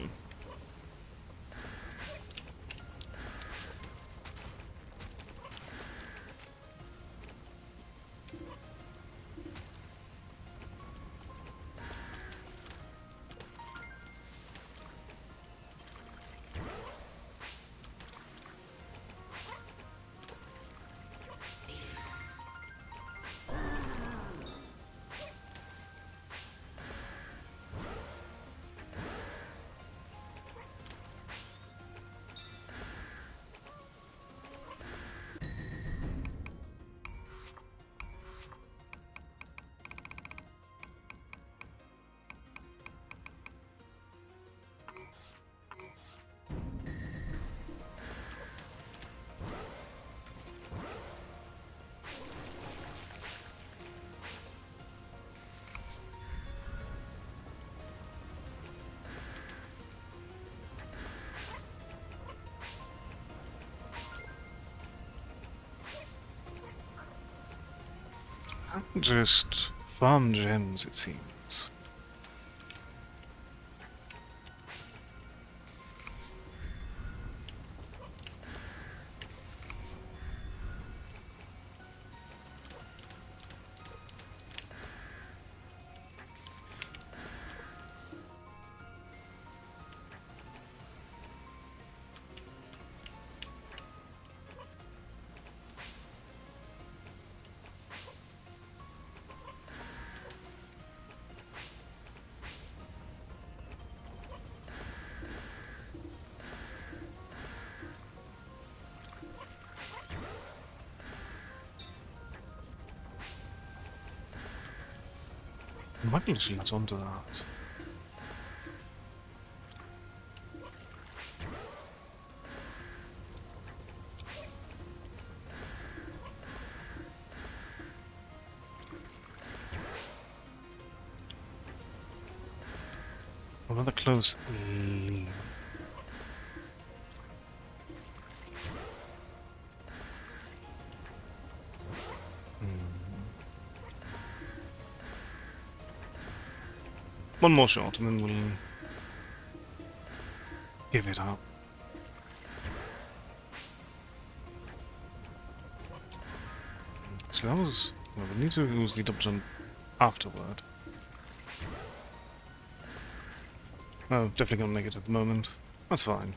Just farm gems, it seems. I might literally latch onto that. I'm rather close. Lean. One more shot and then we'll give it up. So that was... Well, we need to use the double jump afterward. Oh, definitely gonna make it at the moment. That's fine.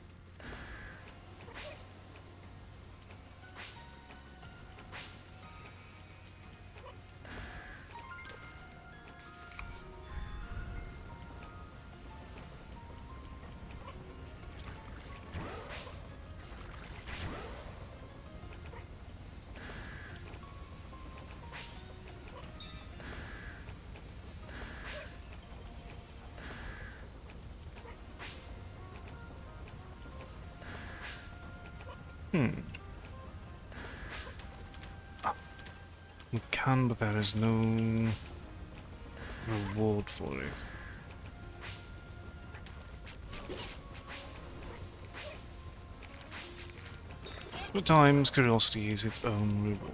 We can, but there is no reward for it. At times, curiosity is its own reward.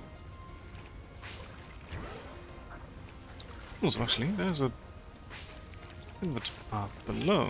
Also, actually, there's a inward path below.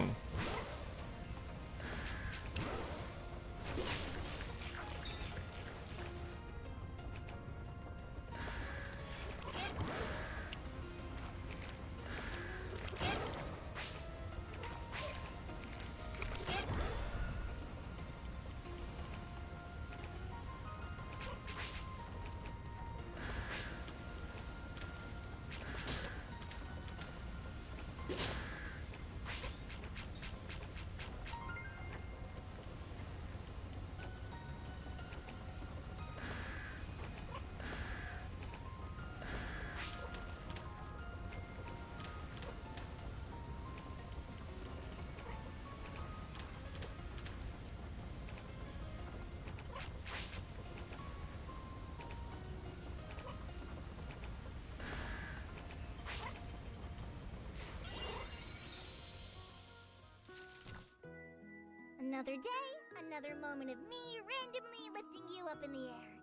Another day, another moment of me randomly lifting you up in the air.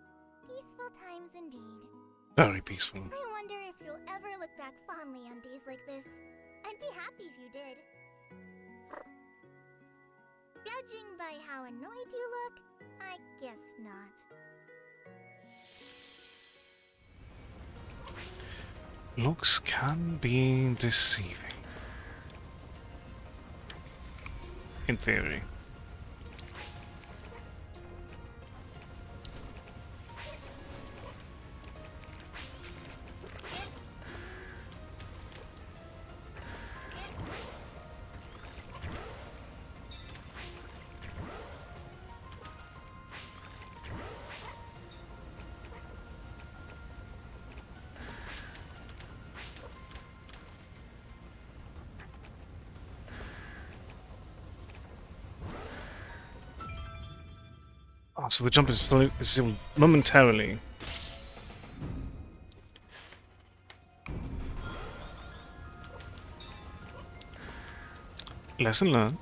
Peaceful times indeed. Very peaceful. I wonder if you'll ever look back fondly on days like this. I'd be happy if you did. Judging by how annoyed you look, I guess not. Looks can be deceiving. In theory. Oh, so the jump is still momentarily. Lesson learned.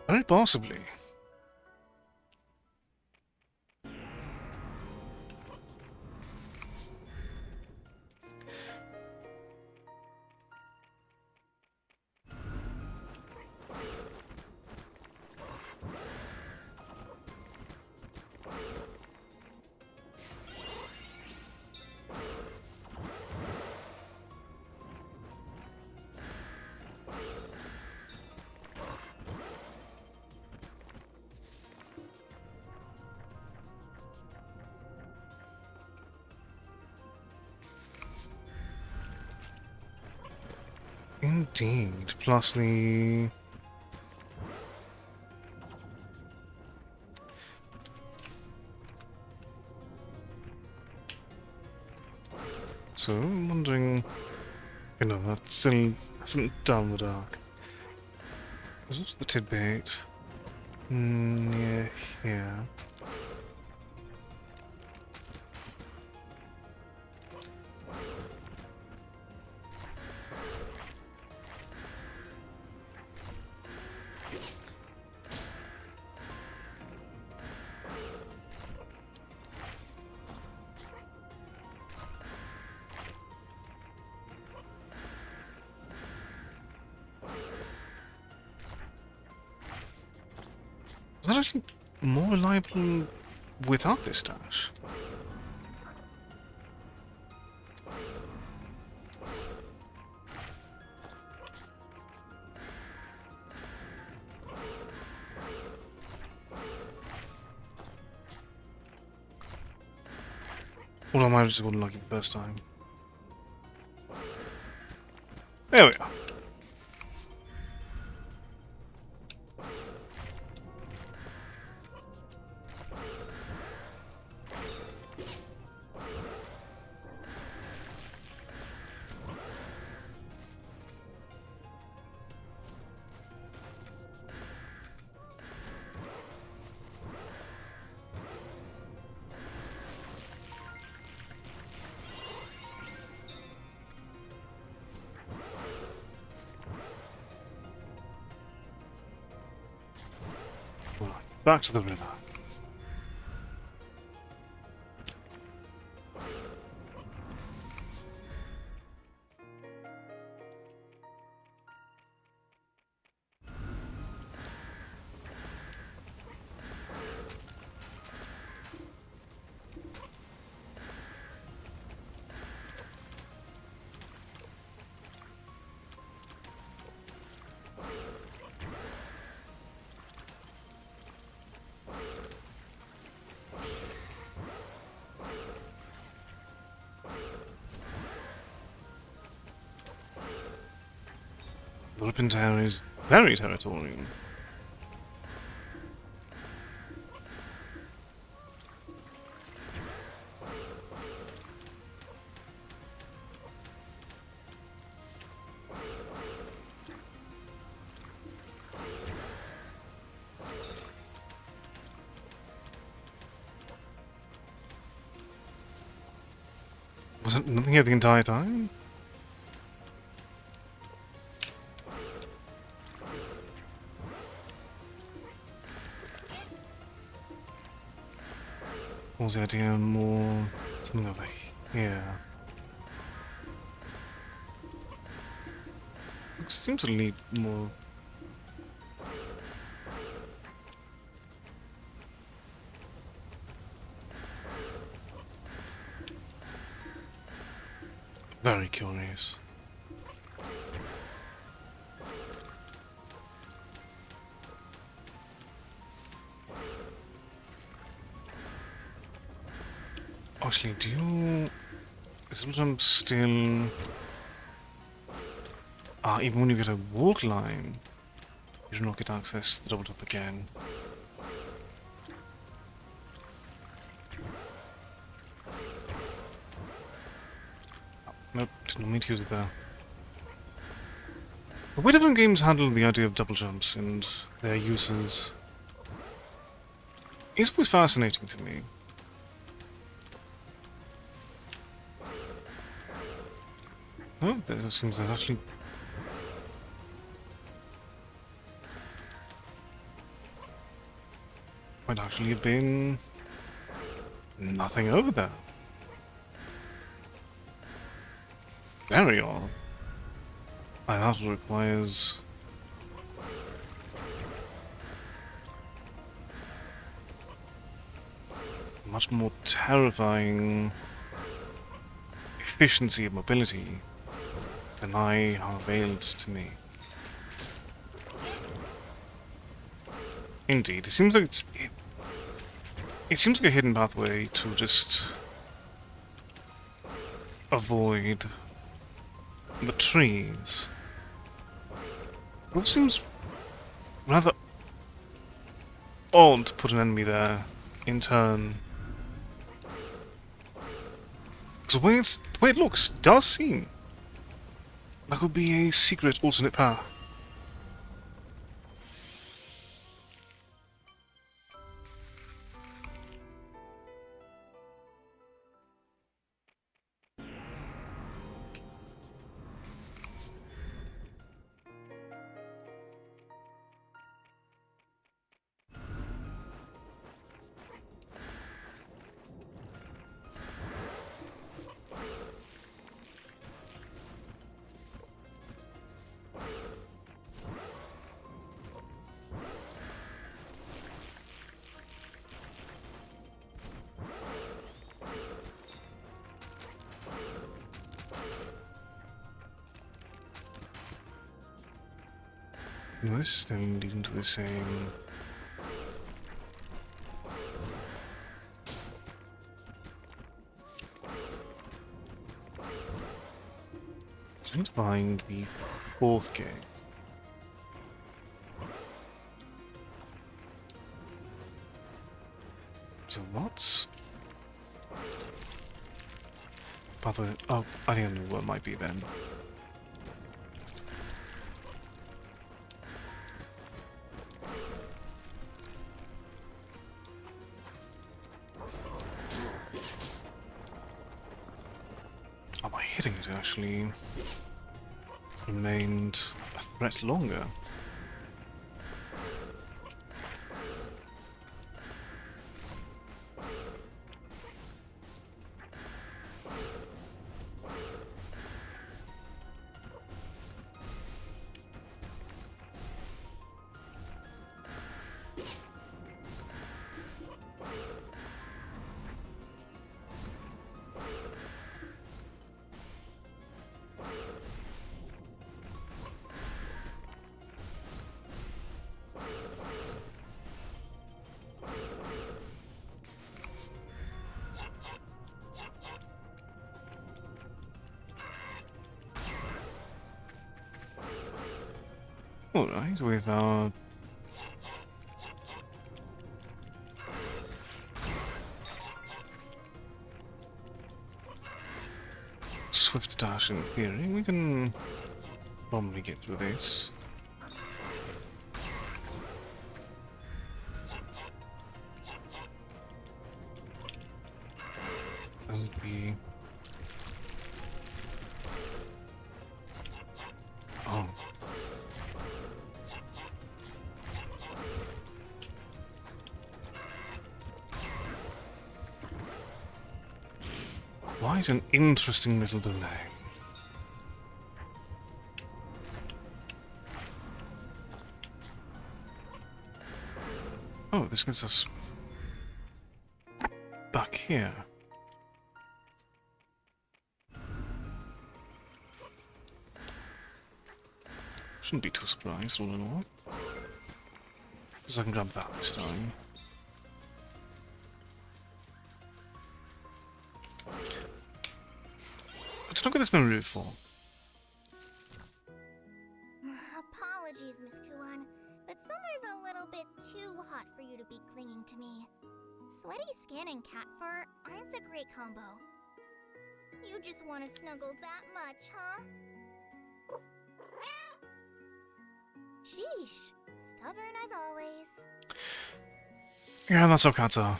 Very possibly. Indeed. Plus the... So, I'm wondering... You know, that still hasn't done the dark. Is this the tidbit? Yeah, yeah. Is that actually more reliable without this dash? Or I might have just gotten lucky the first time. There we are. Right, back to the river. The Lupin Tower is very territorial. Was it nothing here the entire time? What was the idea? More... something over here. It seems to lead more... Very curious. Actually, do you... Sometimes still... even when you get a walk line, you do not get access to the double top again. Nope, didn't mean to use it there. The way different games handle the idea of double jumps and their uses is always fascinating to me. Oh, there seems that actually... might actually have been nothing over there. Very odd. That also requires much more terrifying efficiency of mobility than I have availed to me. Indeed, it seems like it seems like a hidden pathway to just avoid the trees. It seems rather odd to put an enemy there in turn. Because the way it looks does seem like it would be a secret alternate path. This thing leading to the same. Trying to find the fourth gate. So what's pathway? Oh, I think I know what it might be then. Oh, by hitting it actually remained a threat longer. Alright, with our swift dash in theory, we can normally get through this. Doesn't be. Oh. Quite an interesting little delay. Oh, this gets us back here. Shouldn't be too surprised, all in all. Because I can grab that this time. What look at this memory for? Apologies, Miss Kuan, but summer's a little bit too hot for you to be clinging to me. Sweaty skin and cat fur aren't a great combo. You just want to snuggle that much, huh? Sheesh. Stubborn as always. Yeah, that's how cats are.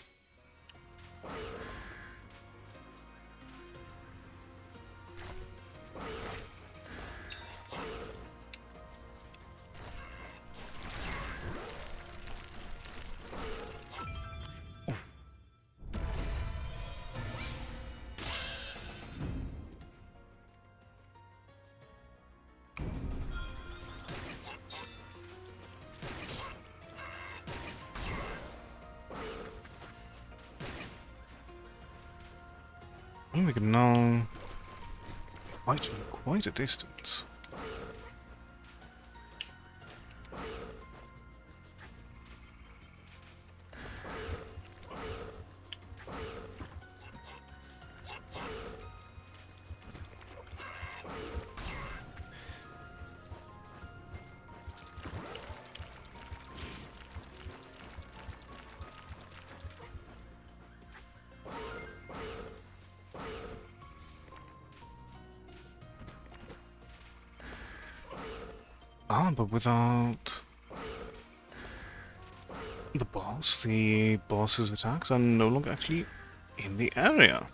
Oh, we can now fight from quite a distance. Ah, but without the boss's attacks are no longer actually in the area.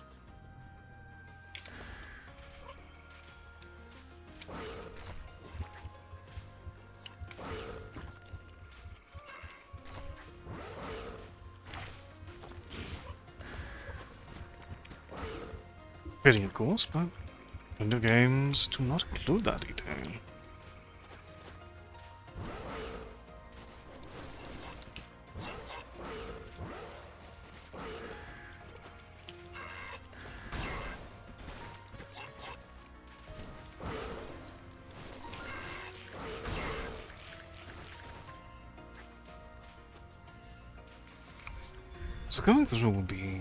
Fitting, of course, but window games do not include that detail. So going through will be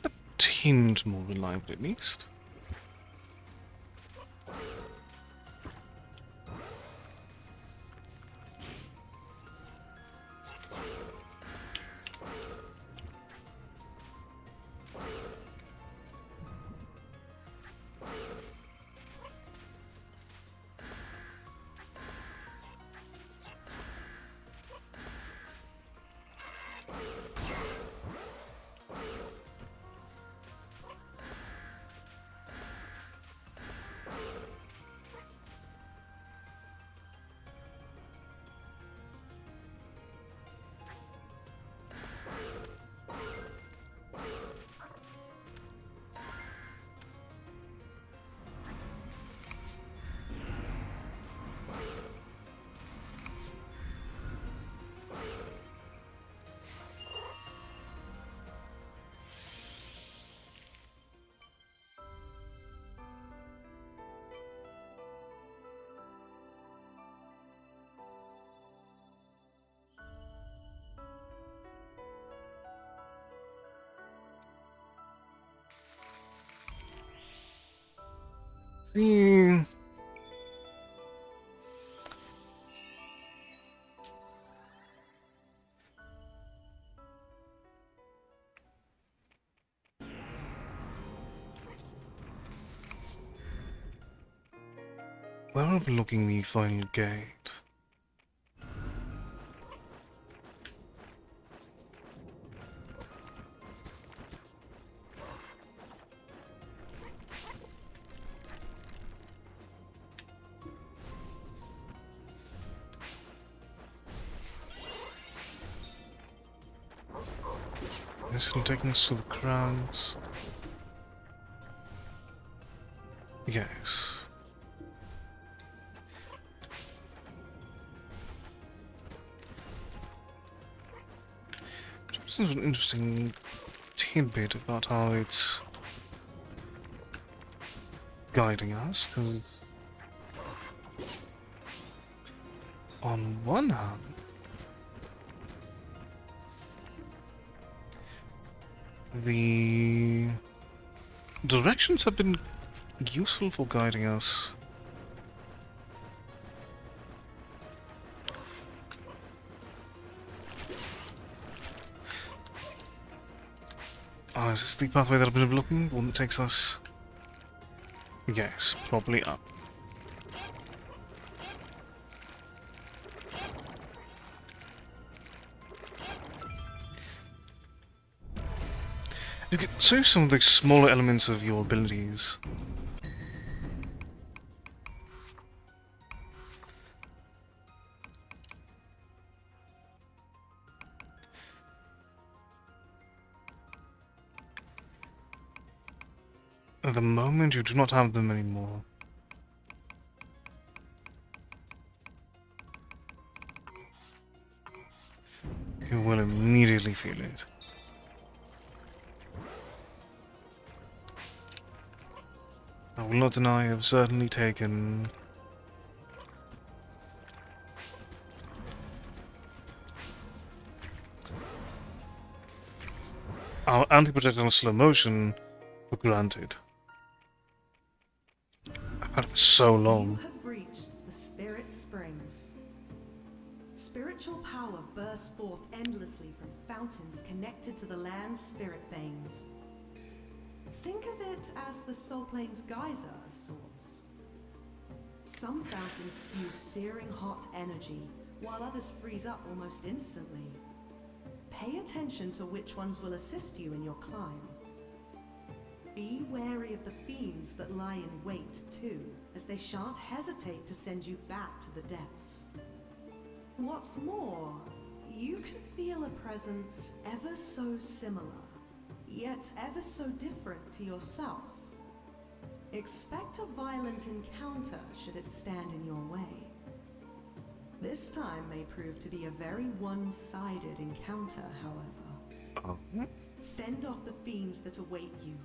a tinge more reliable, at least. The we're overlooking the final gate. This is taking us to the crowds. Yes. This is an interesting tidbit about how it's guiding us, because on one hand, the directions have been useful for guiding us. Is this the pathway that I've been looking? The one that takes us... Yes, probably up. You can save some of the smaller elements of your abilities. At the moment, you do not have them anymore. You will immediately feel it. I will not deny I have certainly taken our anti-projectile slow motion for granted. I've had it for so long. You have reached the Spirit Springs. Spiritual power bursts forth endlessly from fountains connected to the land's spirit veins. Think of it as the Soul Plane's geyser of sorts. Some fountains spew searing hot energy, while others freeze up almost instantly. Pay attention to which ones will assist you in your climb. Be wary of the fiends that lie in wait, too, as they shan't hesitate to send you back to the depths. What's more, you can feel a presence ever so similar, yet ever so different to yourself. Expect a violent encounter should it stand in your way. This time may prove to be a very one-sided encounter, however. Oh. Fend off the fiends that await you.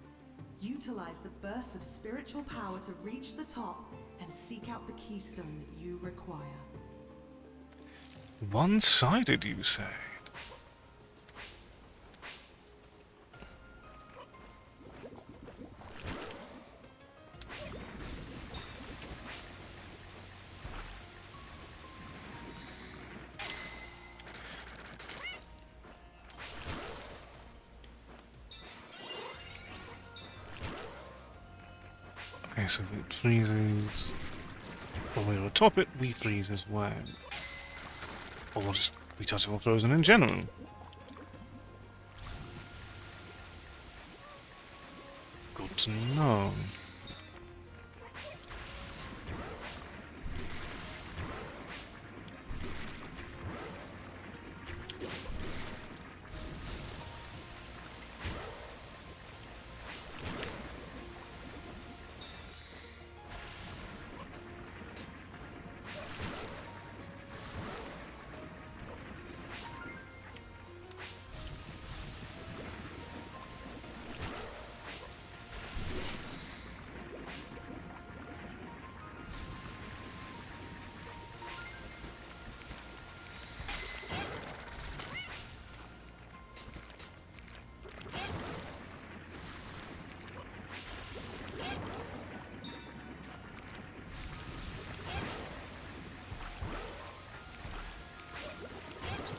Utilize the bursts of spiritual power to reach the top and seek out the keystone that you require. One-sided, you say? Okay, so if it freezes when we're atop it, we freeze as well. Or we'll just be touchable frozen in general. Good to know.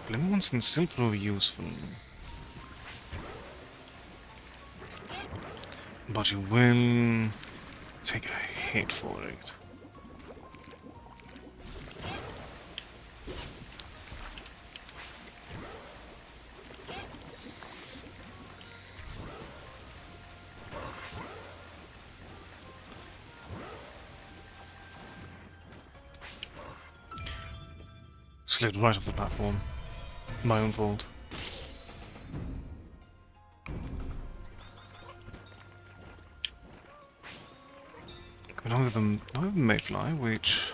Lemons and silver are useful. But you will take a hit for it. Slid right off the platform. My own fault. Now we have a mayfly, which...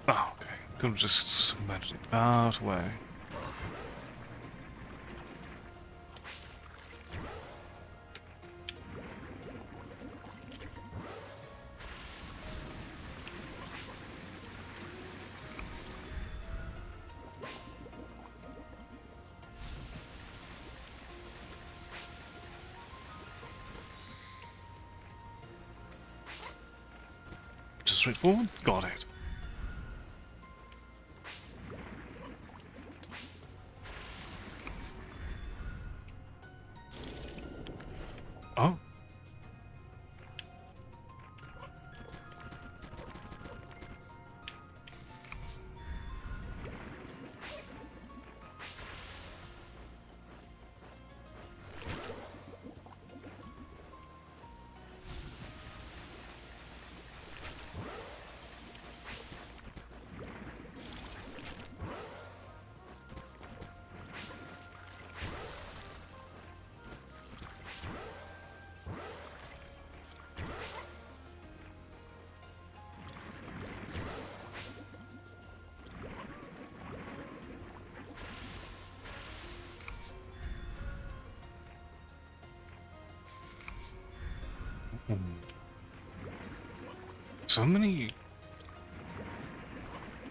Oh, okay. Could have just submerged it that way. Straightforward? Got it. Oh. So many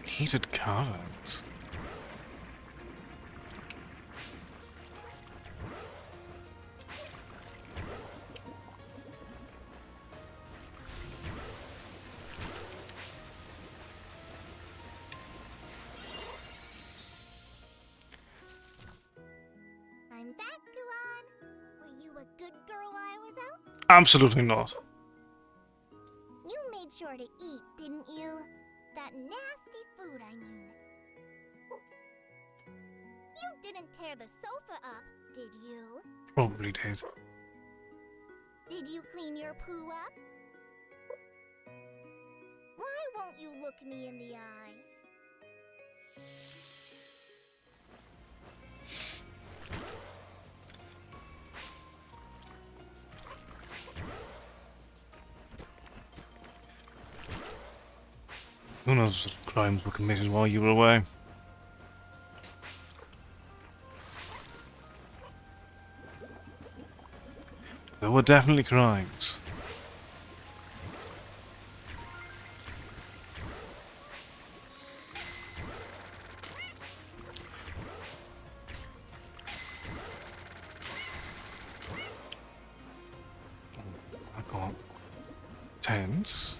heated cards. I'm back, Guan. Were you a good girl while I was out? Absolutely not. You made sure to eat, didn't you? That nasty food, I mean. You didn't tear the sofa up, did you? Probably did. Did you clean your poo up? Why won't you look me in the eye? Who knows what crimes were committed while you were away? There were definitely crimes. I got tens.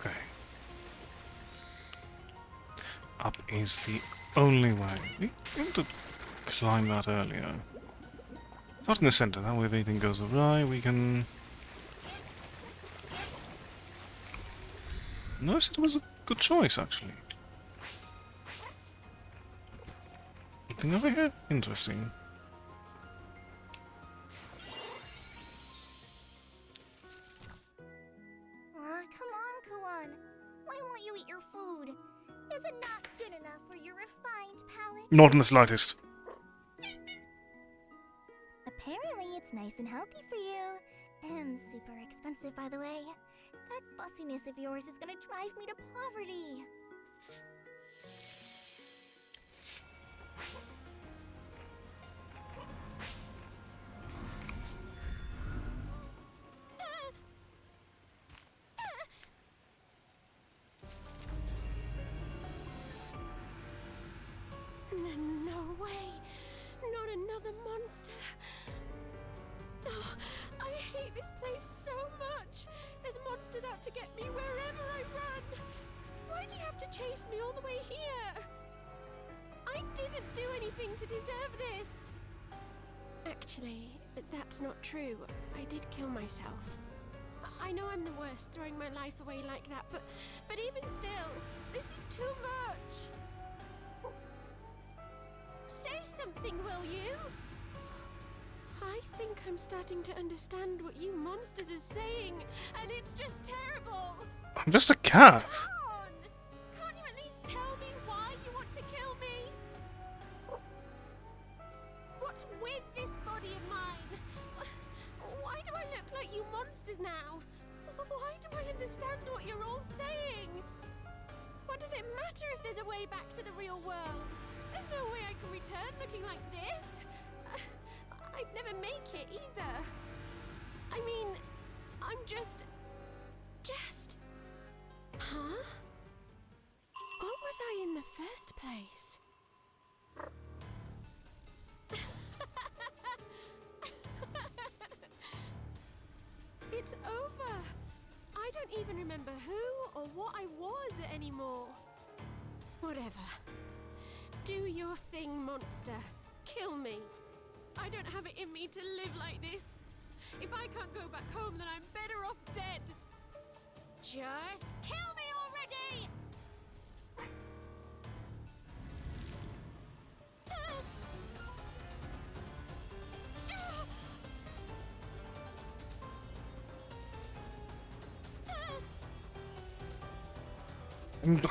Okay. Up is the only way. We want to climb that earlier. Start in the center, that way if anything goes awry, we can... No, I said it was a good choice, actually. Anything over here? Interesting. Come on, Kuan. Why won't you eat your food? Is it not good enough for your refined palate? Not in the slightest. Apparently, it's nice and healthy for you. And super expensive, by the way. That fussiness of yours is gonna drive me to poverty. No way! Not another monster! Oh, I hate this place so much! There's monsters out to get me wherever I run! Why do you have to chase me all the way here? I didn't do anything to deserve this! Actually, that's not true. I did kill myself. I know I'm the worst, throwing my life away like that, but even still, this is too much! Say something, will you? I think I'm starting to understand what you monsters are saying, and it's just terrible! I'm just a cat. Come on! Can't you at least tell me why you want to kill me? What's with this body of mine? Why do I look like you monsters now? Why do I understand what you're all saying? What does it matter if there's a way back to the real world? There's no way I can return looking like this. I'd never make it either. I mean, I'm just... Huh? What was I in the first place? It's over. I don't even remember who or what I was anymore. Whatever. Do your thing, monster. Kill me. I don't have it in me to live like this. If I can't go back home, then I'm better off dead. Just kill me already!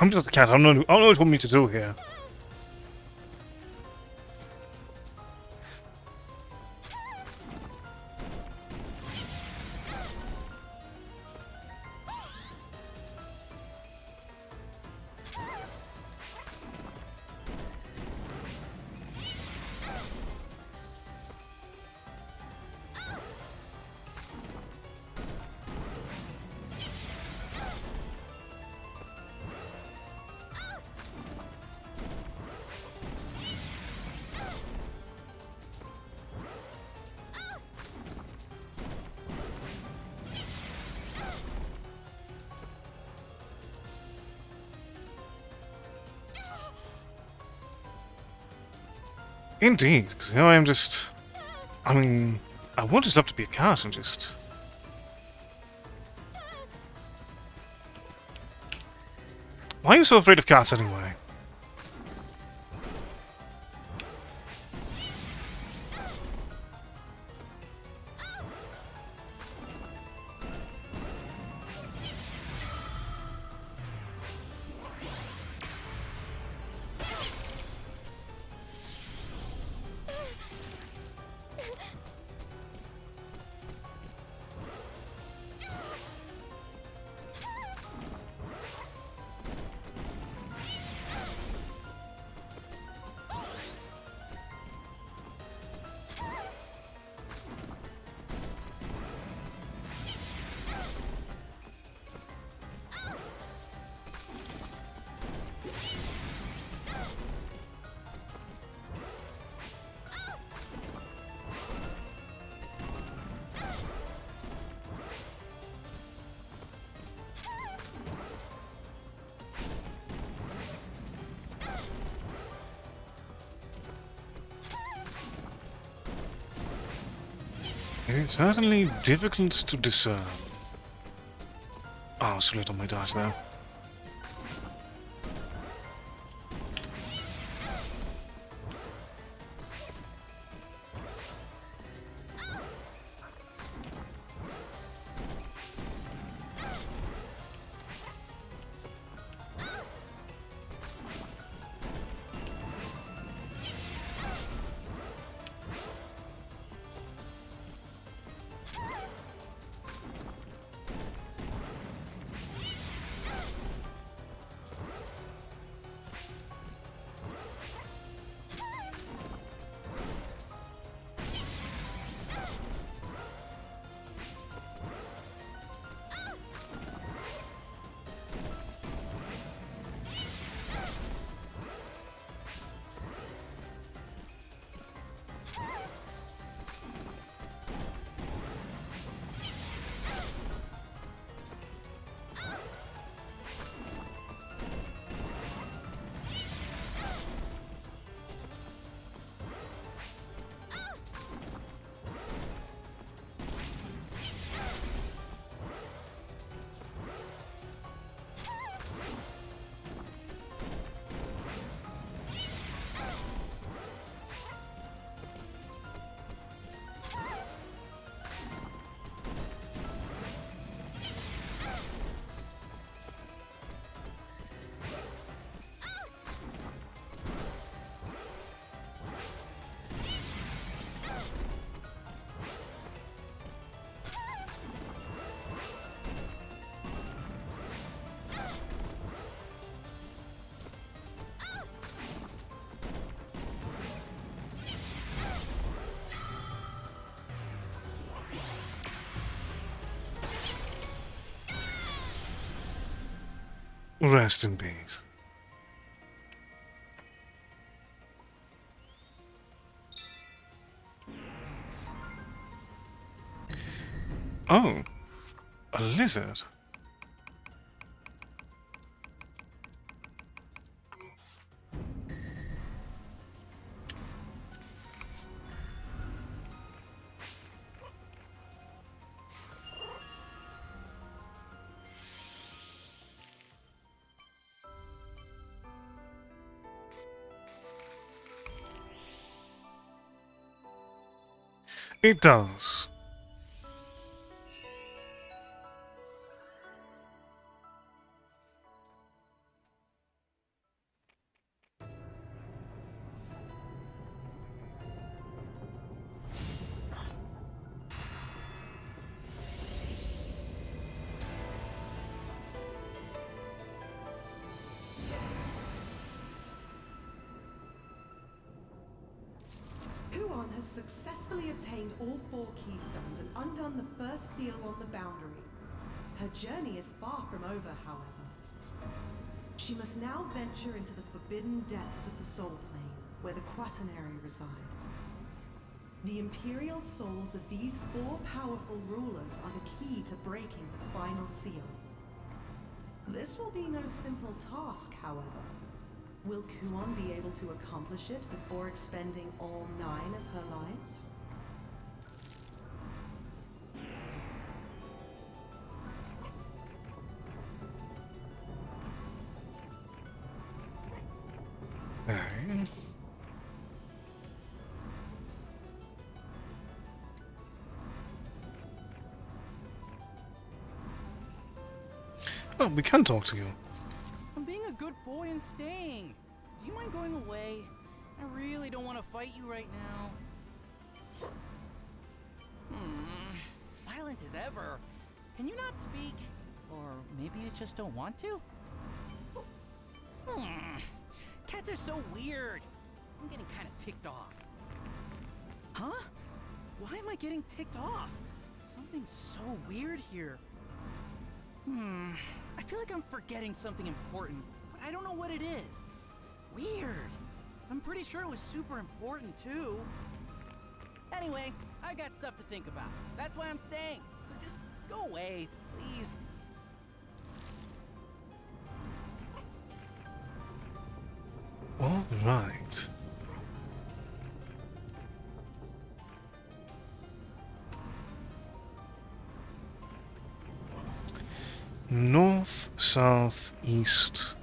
I'm just a cat. I don't know what you want me to do here. Indeed, because now I'm just... I mean, I want it up to be a cat and just... Why are you so afraid of cats anyway? It's certainly difficult to discern. Oh, so late on my dash there. Rest in peace. Oh, a lizard. It does. Huan has successfully obtained all 4 keystones and undone the first seal on the boundary. Her journey is far from over, however. She must now venture into the forbidden depths of the Soul Plane, where the Quaternary reside. The Imperial souls of these 4 powerful rulers are the key to breaking the final seal. This will be no simple task, however. Will Kuon be able to accomplish it before expending all 9 of her lives? Okay. Oh, we can talk to you. I'm being a good boy and staying. Do you mind going away? I really don't want to fight you right now. Silent as ever. Can you not speak? Or maybe you just don't want to? Cats are so weird. I'm getting kind of ticked off. Huh? Why am I getting ticked off? Something's so weird here. I feel like I'm forgetting something important, but I don't know what it is. Weird. I'm pretty sure it was super important, too. Anyway, I got stuff to think about. That's why I'm staying. So just go away, please. All right. North, south, east,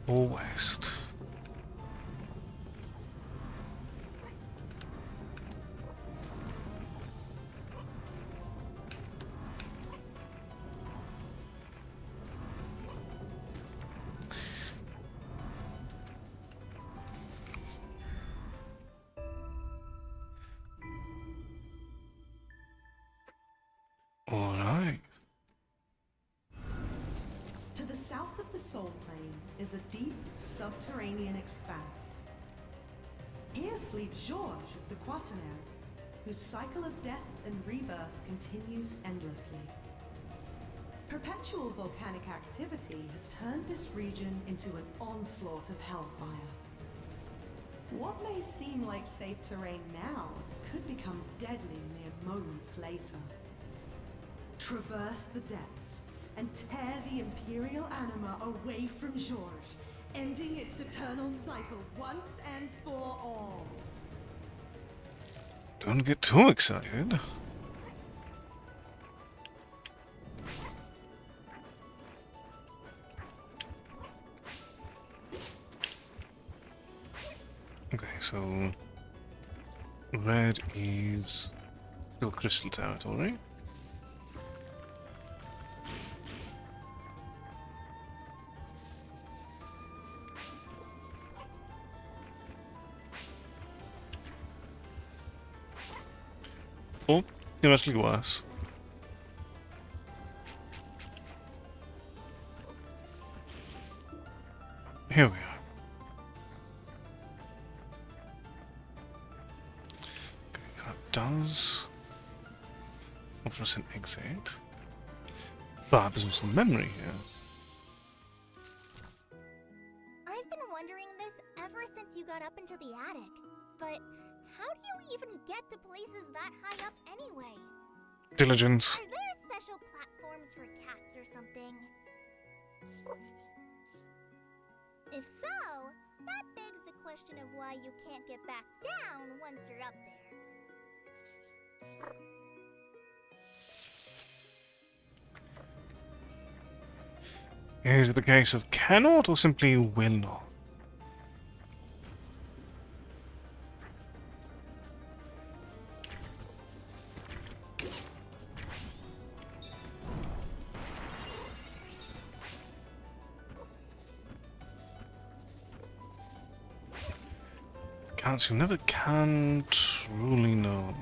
or west? All right. To the south of the Soul Plane is a deep subterranean expanse. Here sleeps Georges of the Quaternary, whose cycle of death and rebirth continues endlessly. Perpetual volcanic activity has turned this region into an onslaught of hellfire. What may seem like safe terrain now could become deadly mere moments later. Traverse the depths and tear the Imperial anima away from Georges, ending its eternal cycle once and for all. Don't get too excited. Okay, so red is still crystal territory. Oh, theoretically worse. Here we are. Okay, that does offer us an exit. But there's also memory here. I've been wondering this ever since you got up into the attic. But how do you even get to places that high up anyway? Diligence. Are there special platforms for cats or something? If so, that begs the question of why you can't get back down once you're up there. Is it the case of cannot or simply will not? Cats who never can truly know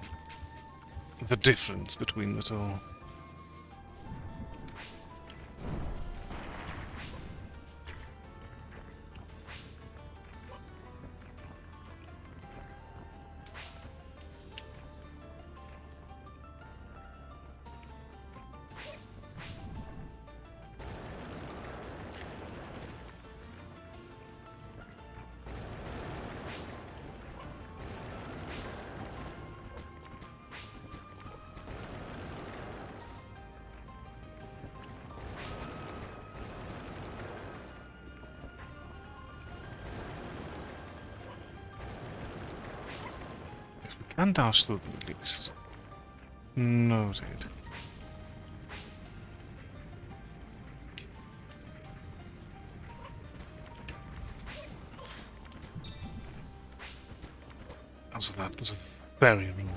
the difference between the two. Can dash through them at least. Noted. So that was a very long.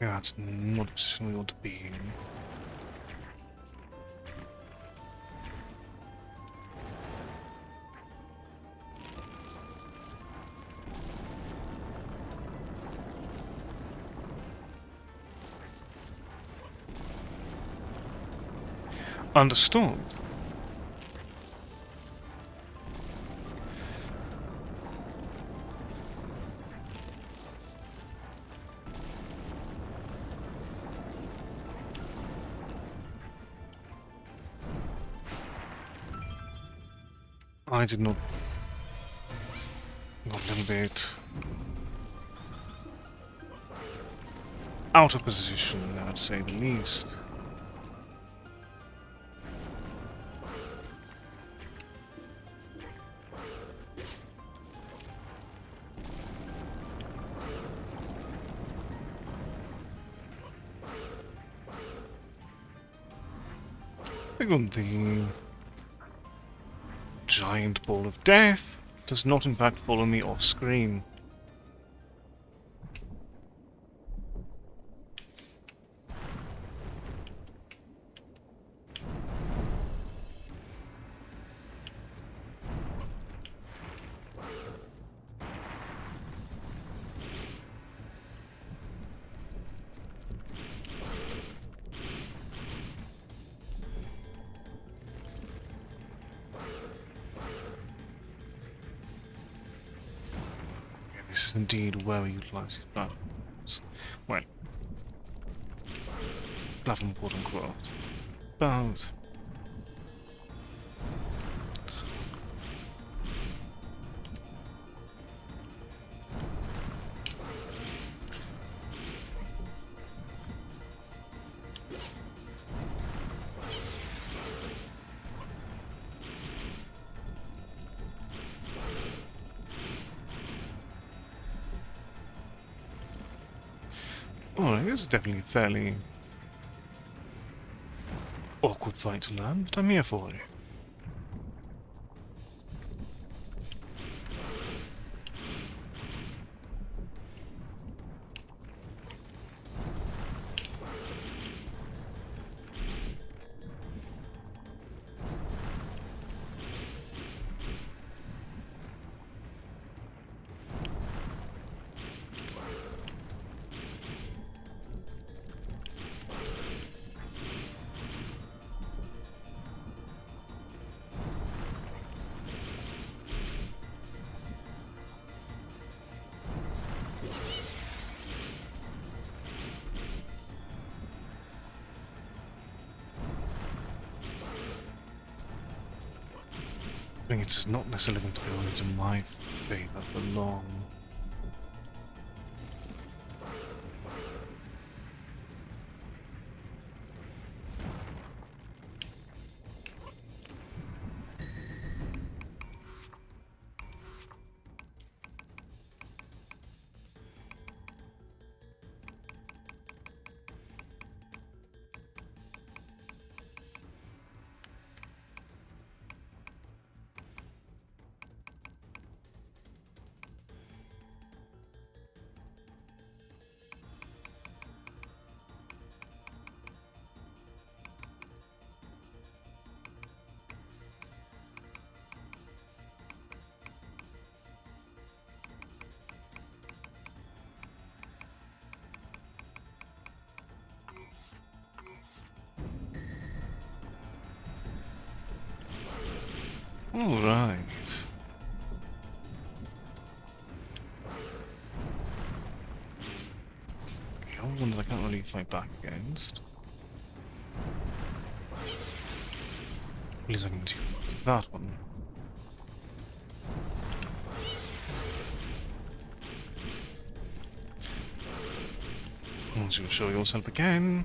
Yeah, that's not a position we want to be in. Understood. I did not. Got a little bit out of position, I'd say the least. I got the giant ball of death. Does not in fact follow me off screen. This is indeed where we utilize these platforms. Well, platform quote unquote. But alright, this is definitely a fairly awkward fight to learn, but I'm here for it. I think it's not necessarily going to go into my favour for long. Alright. Okay, one that I can't really fight back against. At least I can do that one. Once you show yourself again.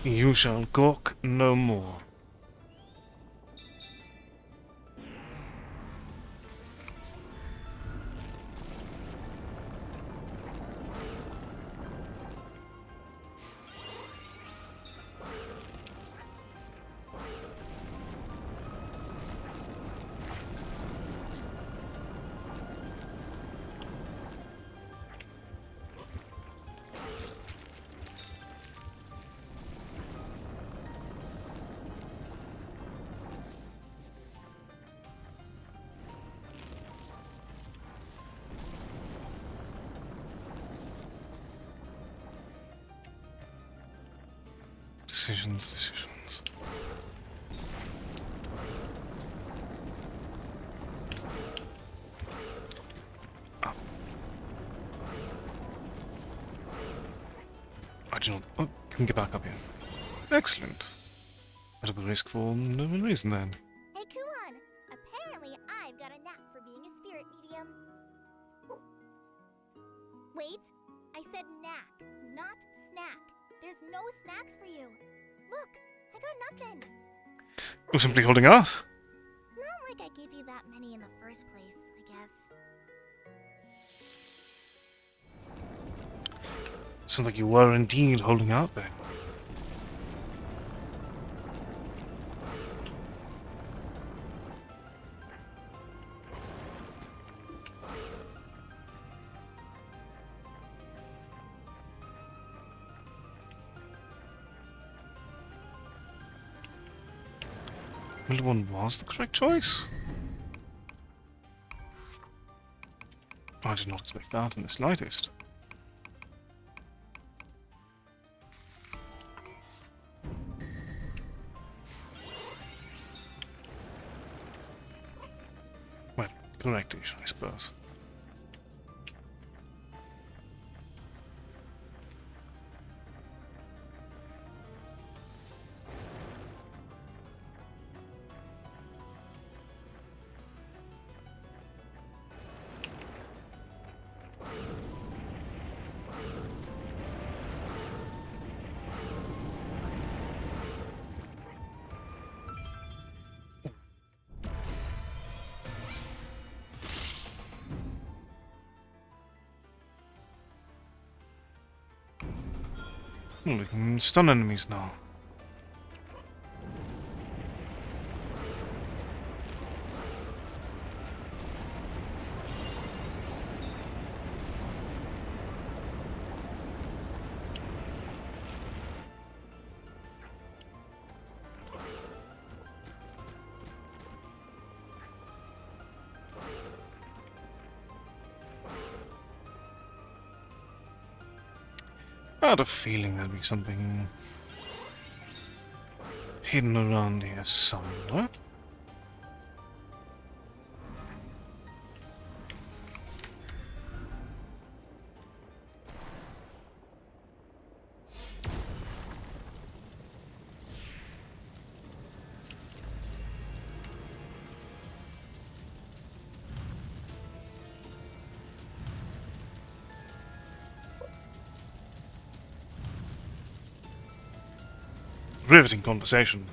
You shall gawk no more. Decisions. Oh. I do not. Oh, can get back up here. Excellent. Out of the risk for no reason then. Hey, Kuan! Apparently I've got a knack for being a spirit medium. Wait, I said knack, not snack. There's no snacks for you. Look, I got nothing. You're simply holding out. Not like I gave you that many in the first place, I guess. Sounds like you were indeed holding out there. Middle one was the correct choice. I did not expect that in the slightest. Well, correct-ish, I suppose. Well, we can stun enemies now. I had a feeling there'd be something hidden around here somewhere. Riveting conversation.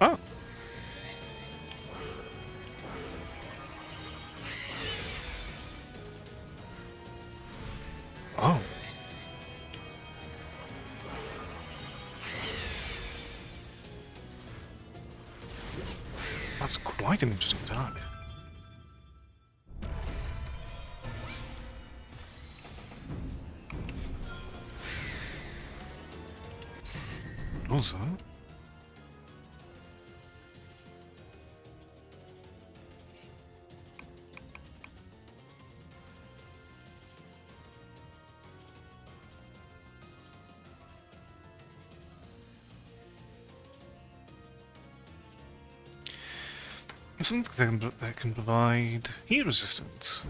Oh. Oh. That's quite an interesting attack. buzzer. Something that can provide heat resistance.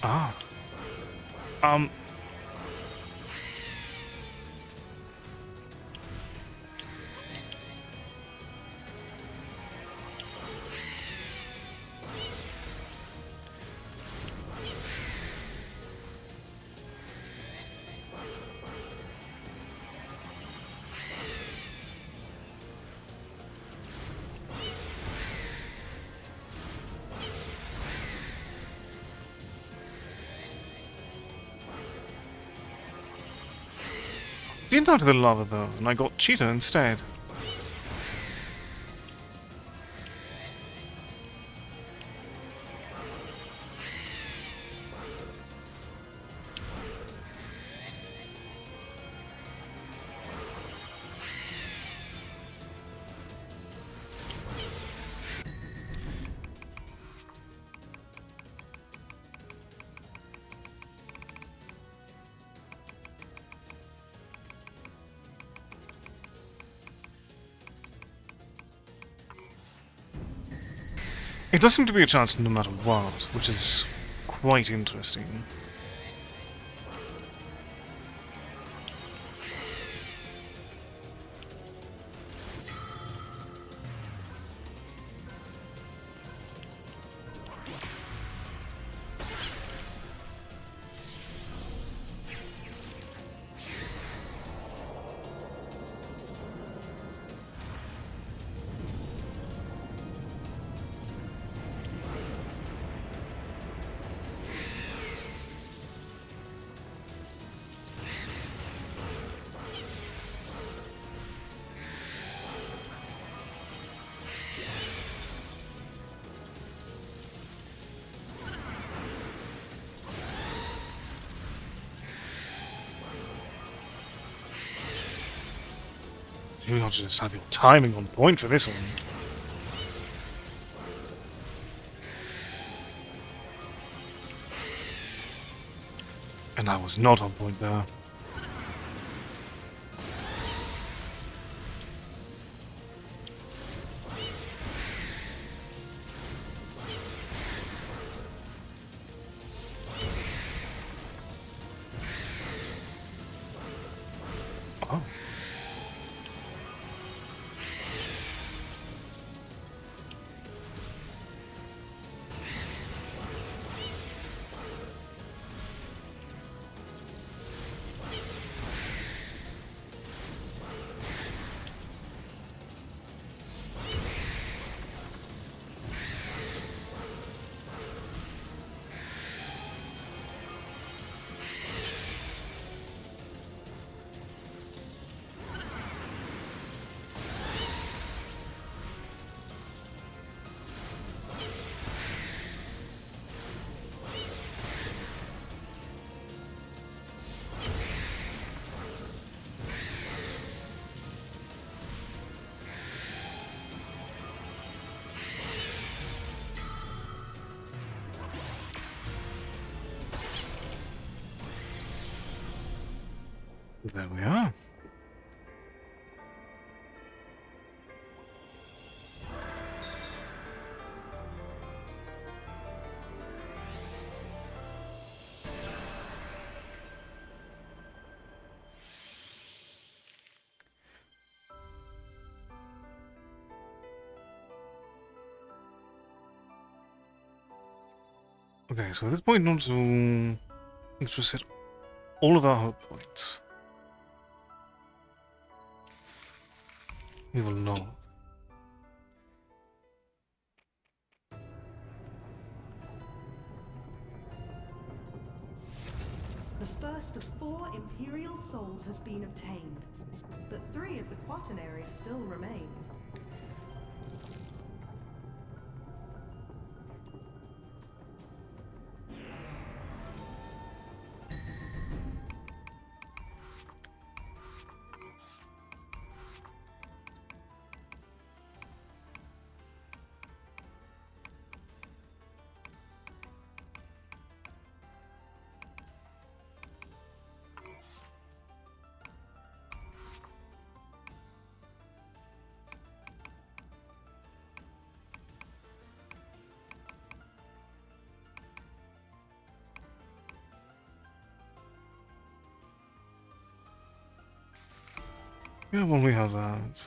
Ah. Didn't out of the lava though, and I got cheetah instead. It does seem to be a chance no matter what, which is quite interesting. You ought to just have your timing on point for this one. And I was not on point there. Oh. There we are. Okay, so at this point, not to let's reset all of our hope points. We will not. The first of 4 Imperial souls has been obtained, but 3 of the quaternaries still remain. Yeah, well, we have that.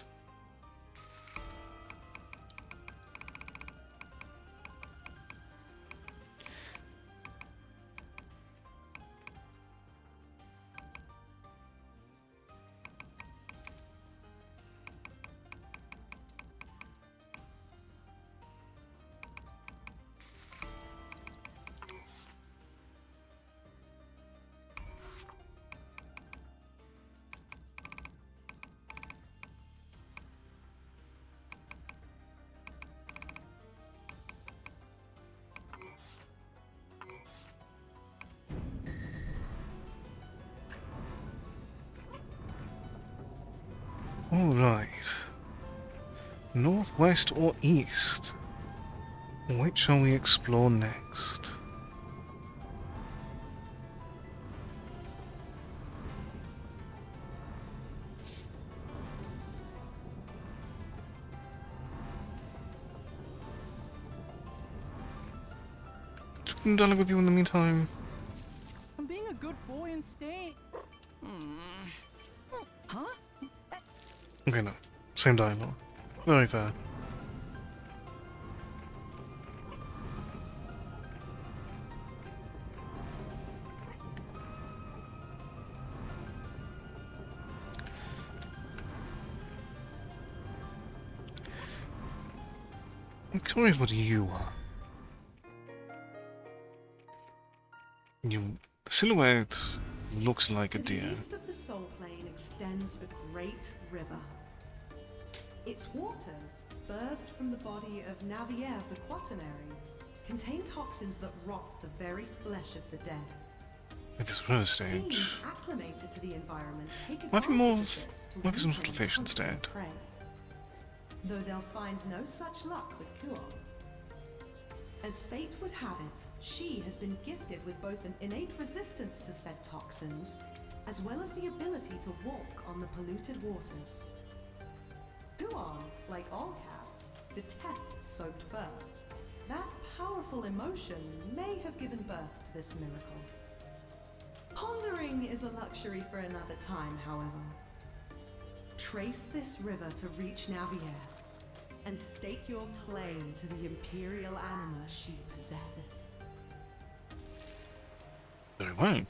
Alright. Northwest or east? Which shall we explore next? Can I dialogue with you in the meantime? I'm being a good boy and stay. Huh? Okay, no. Same dialogue. Very fair. I'm curious what you are. Your silhouette looks like a To the deer. east of the Soul Plain extends a great river. Its waters, birthed from the body of Navier the Quaternary, contain toxins that rot the very flesh of the dead. At this river Fiends stage, acclimated to the environment take might be more advantage of- of this to might be some sort weaken of fish hunted instead. prey. Though they'll find no such luck with Kuon. As fate would have it, she has been gifted with both an innate resistance to said toxins, as well as the ability to walk on the polluted waters. Kuon, like all cats, detests soaked fur. That powerful emotion may have given birth to this miracle. Pondering is a luxury for another time, however. Trace this river to reach Navier, and stake your claim to the imperial anima she possesses. Very well.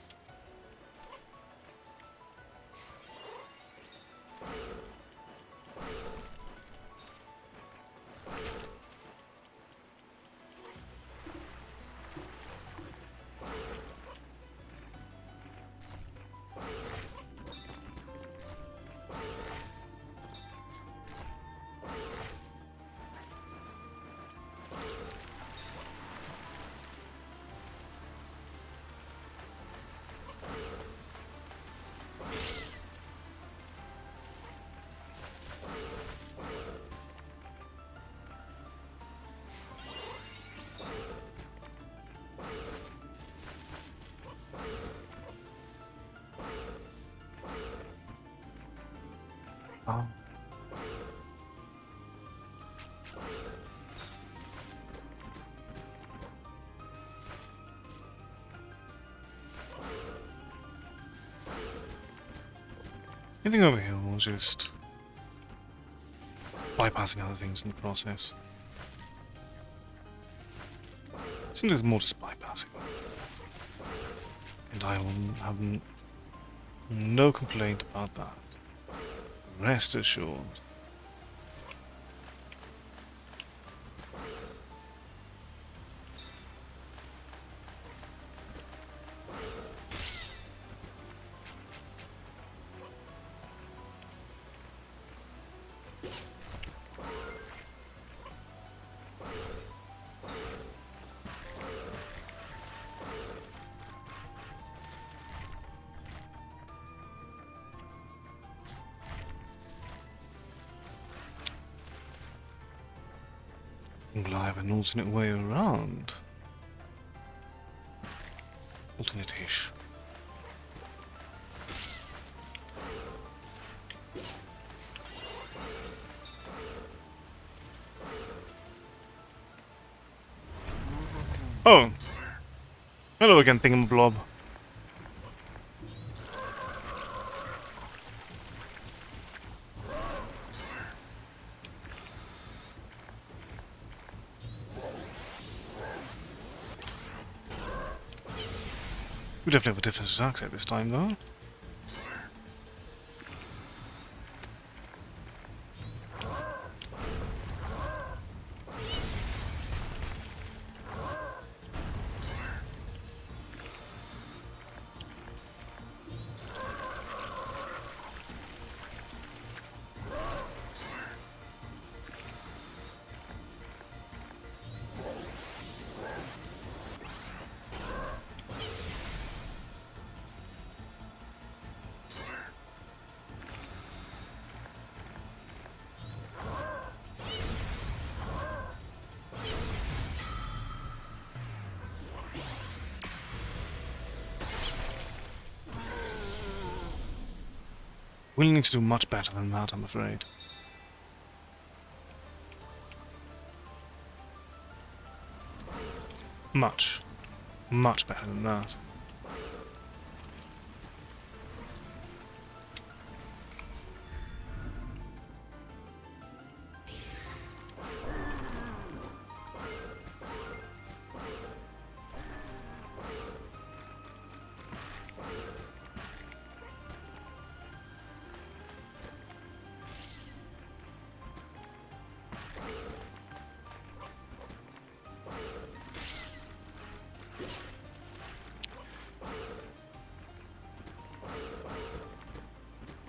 Oh. Anything over here or just bypassing other things in the process? Seems like more just bypassing. And I will have no complaint about that. Rest assured. Will I have an alternate way around? Alternate-ish. Oh! Hello again, Thingamablob. We definitely have a different accent this time, though. We'll need to do much better than that, I'm afraid. Much better than that.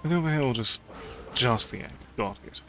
Maybe over here, or just the egg. Got it.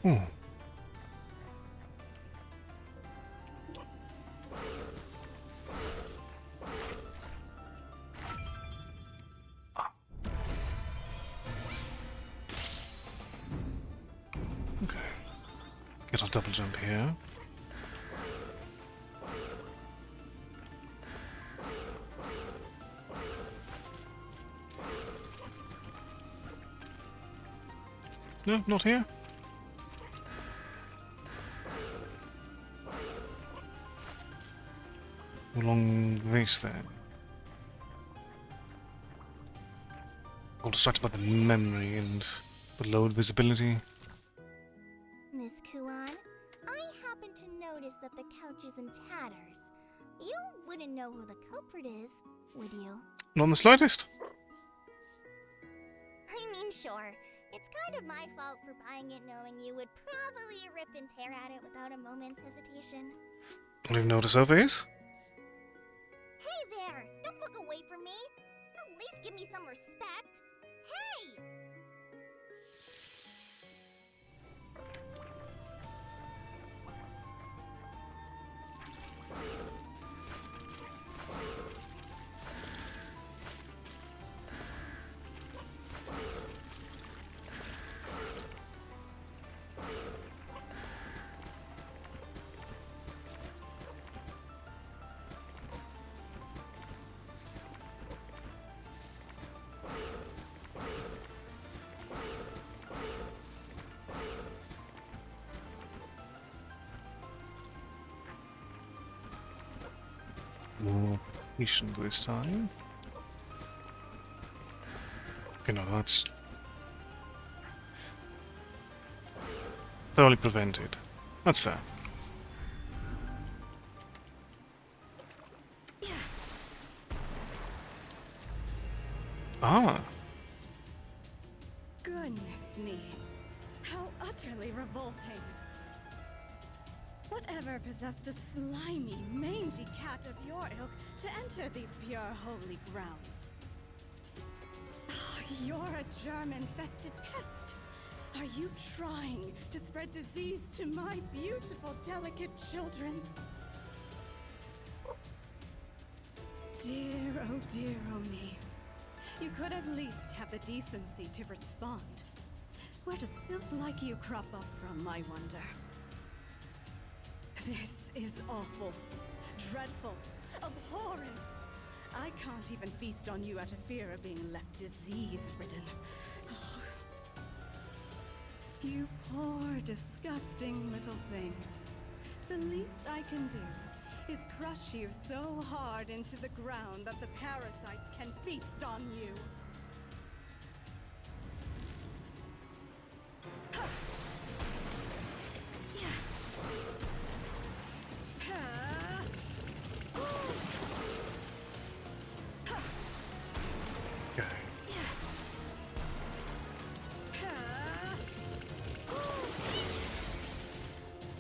Hmm. Okay. Get our double jump here. No, not here. Along this then. All distracted by the memory and the low visibility. Miss Kuan, I happen to notice that the couch is in tatters. You wouldn't know who the culprit is, would you? Not in the slightest. I mean, sure. It's kind of my fault for buying it knowing you would probably rip and tear at it without a moment's hesitation. Don't even know what a sofa is. Hey there! Don't look away from me! At least give me some respect! Hey! More patient this time. Okay, no, that's thoroughly prevented. That's fair. Ah, Goodness me. How utterly revolting. Whatever possessed a slimy, mangy cat of your ilk to enter these pure holy grounds? Oh, you're a germ-infested pest. Are you trying to spread disease to my beautiful, delicate children? Dear, oh me. You could at least have the decency to respond. Where does filth like you crop up from, I wonder? This is awful, dreadful, abhorrent. I can't even feast on you out of fear of being left disease-ridden. You poor, disgusting little thing. The least I can do is crush you so hard into the ground that the parasites can feast on you.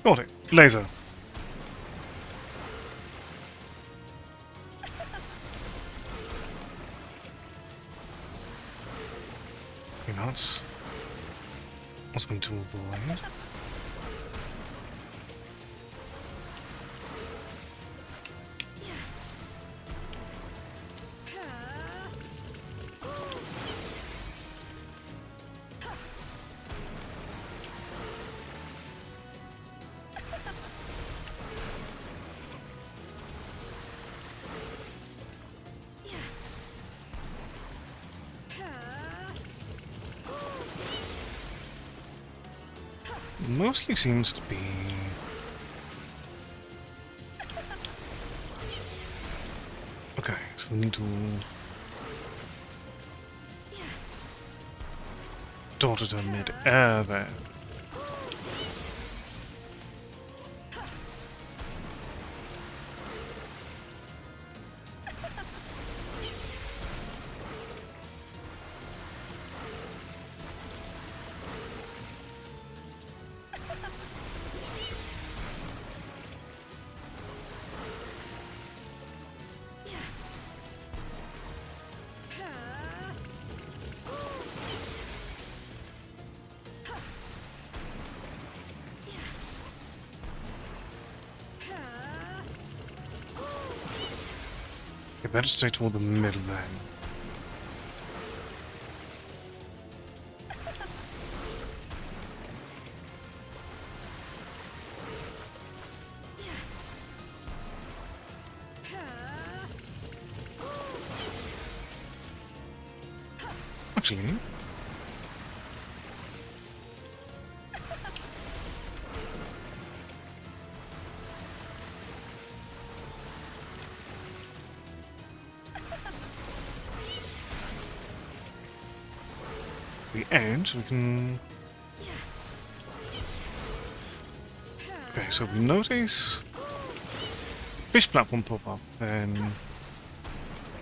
Got it. Laser. Okay, that's something to avoid. Mostly seems to be okay, so we need to dot it in mid-air there. Okay, better stay toward the middle then. Actually, the edge, we can... Okay, so we notice fish platform pop up, then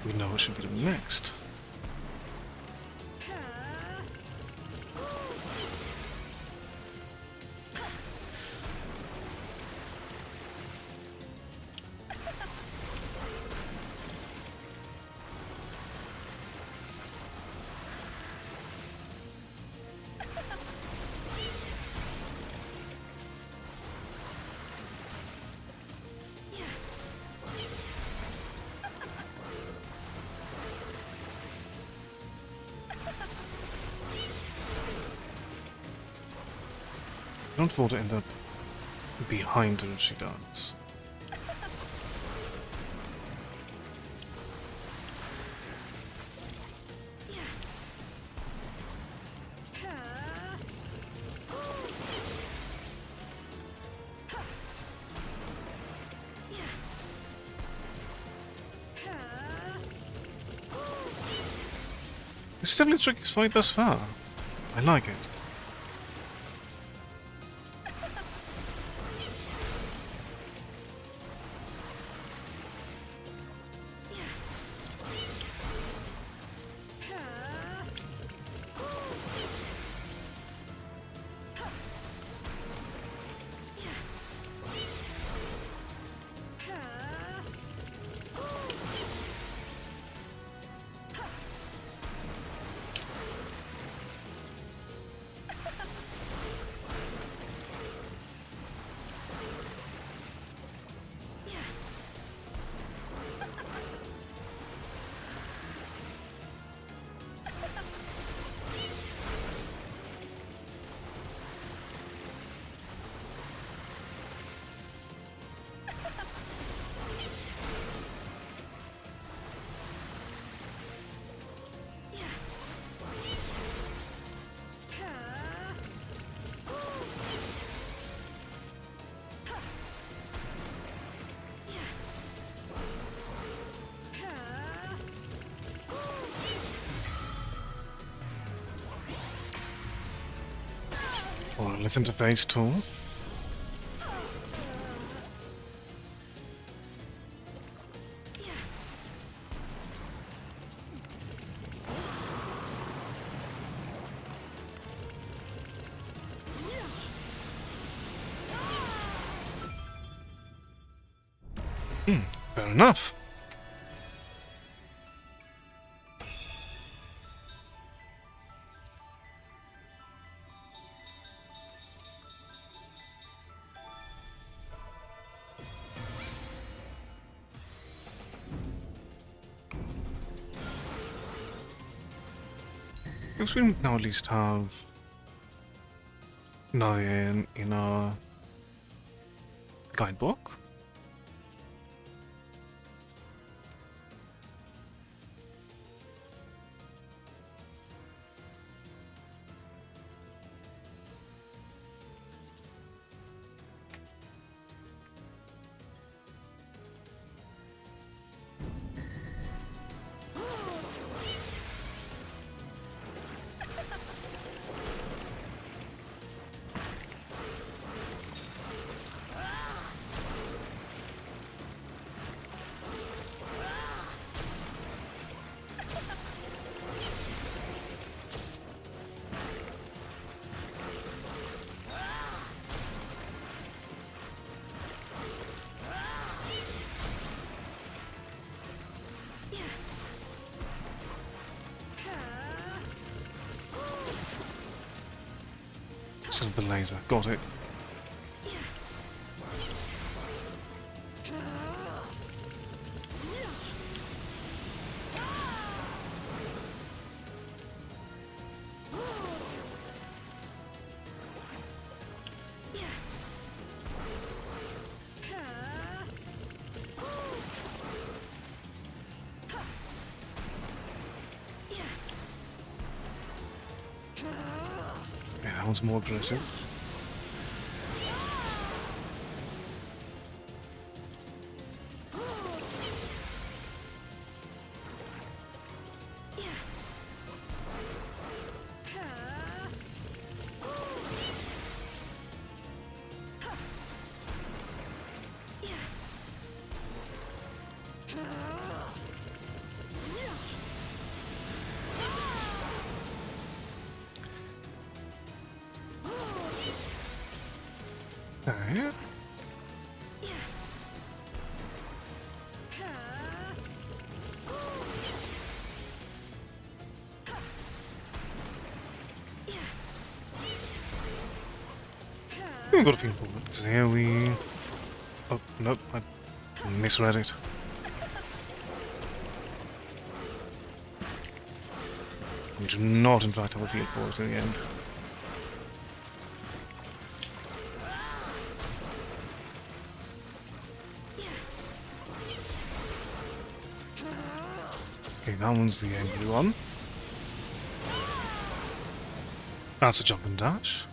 we know what should be done next. I don't want to end up behind her if she does. It's definitely the trickiest fight thus far. I like it. Wireless interface tool. Fair enough. Guess we now at least have Nyan in our guidebook. Instead of the laser. Got it. That one's more aggressive. Alright. We've got a feel for it. 'Cause here we... Oh, nope, I misread it. We do not, in fact, have a feel for it in the end. Okay, that one's the angry one. That's a jump and dash.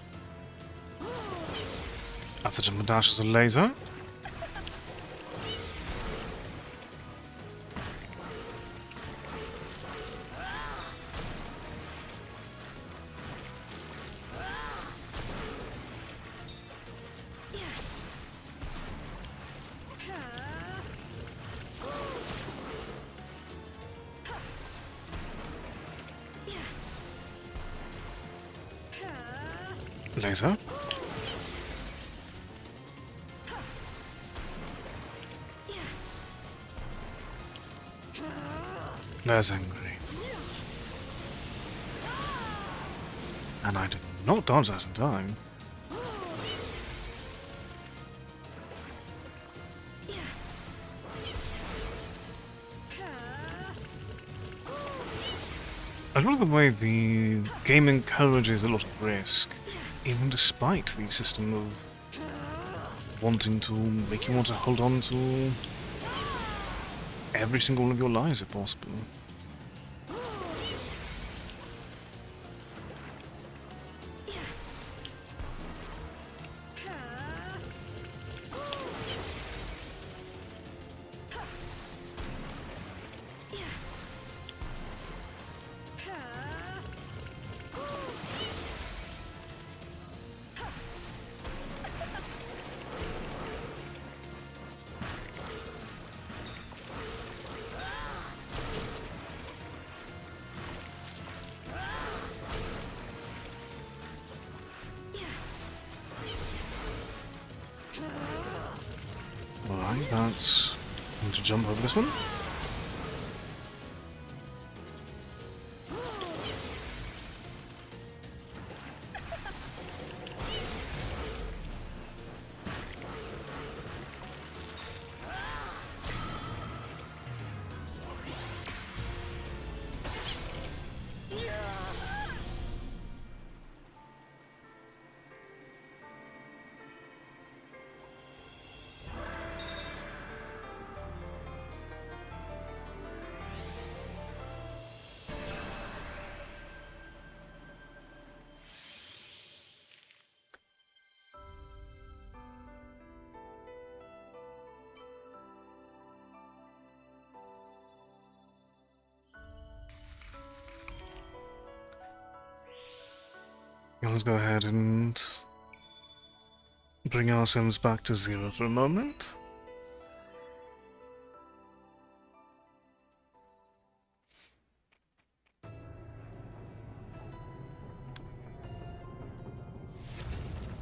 After jump and dash is a laser. Laser. There's angry. And I did not dodge that in time. I love the way the game encourages a lot of risk, even despite the system of wanting to make you want to hold on to every single one of your lives if possible. Right, that's... I need to jump over this one. Let's go ahead and bring our sims back to 0 for a moment.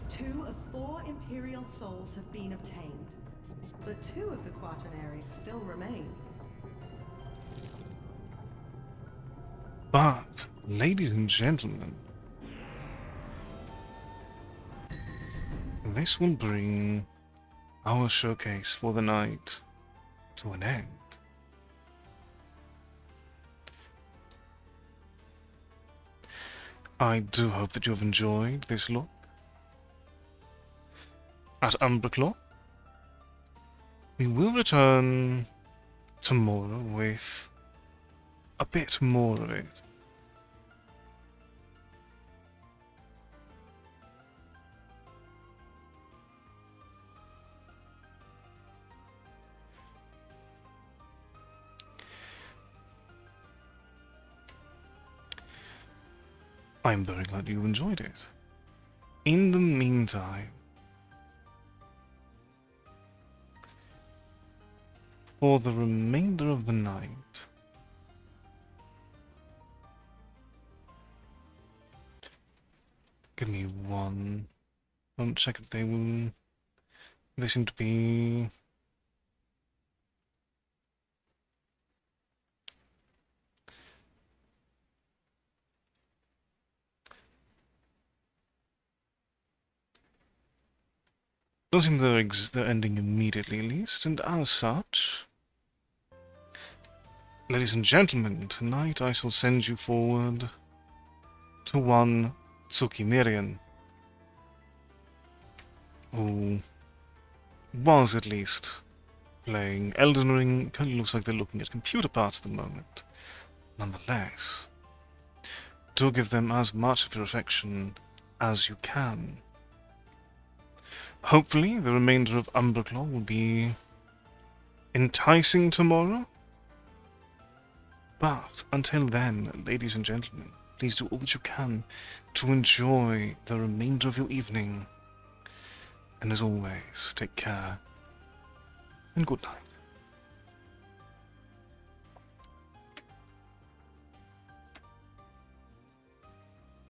Two of 4 Imperial souls have been obtained, but 2 of the quaternaries still remain. But, ladies and gentlemen, this will bring our showcase for the night to an end. I do hope that you have enjoyed this look at Umbraclaw. We will return tomorrow with a bit more of it. I'm very glad you enjoyed it. In the meantime, for the remainder of the night, give me one. I'll check if they will. They seem to be. Doesn't seem they're ending immediately, at least, and as such, ladies and gentlemen, tonight I shall send you forward to one Tsukimirian, who was at least playing Elden Ring. Kind of looks like they're looking at computer parts at the moment. Nonetheless, do give them as much of your affection as you can. Hopefully, the remainder of Umbraclaw will be enticing tomorrow. But until then, ladies and gentlemen, please do all that you can to enjoy the remainder of your evening. And as always, take care and good night.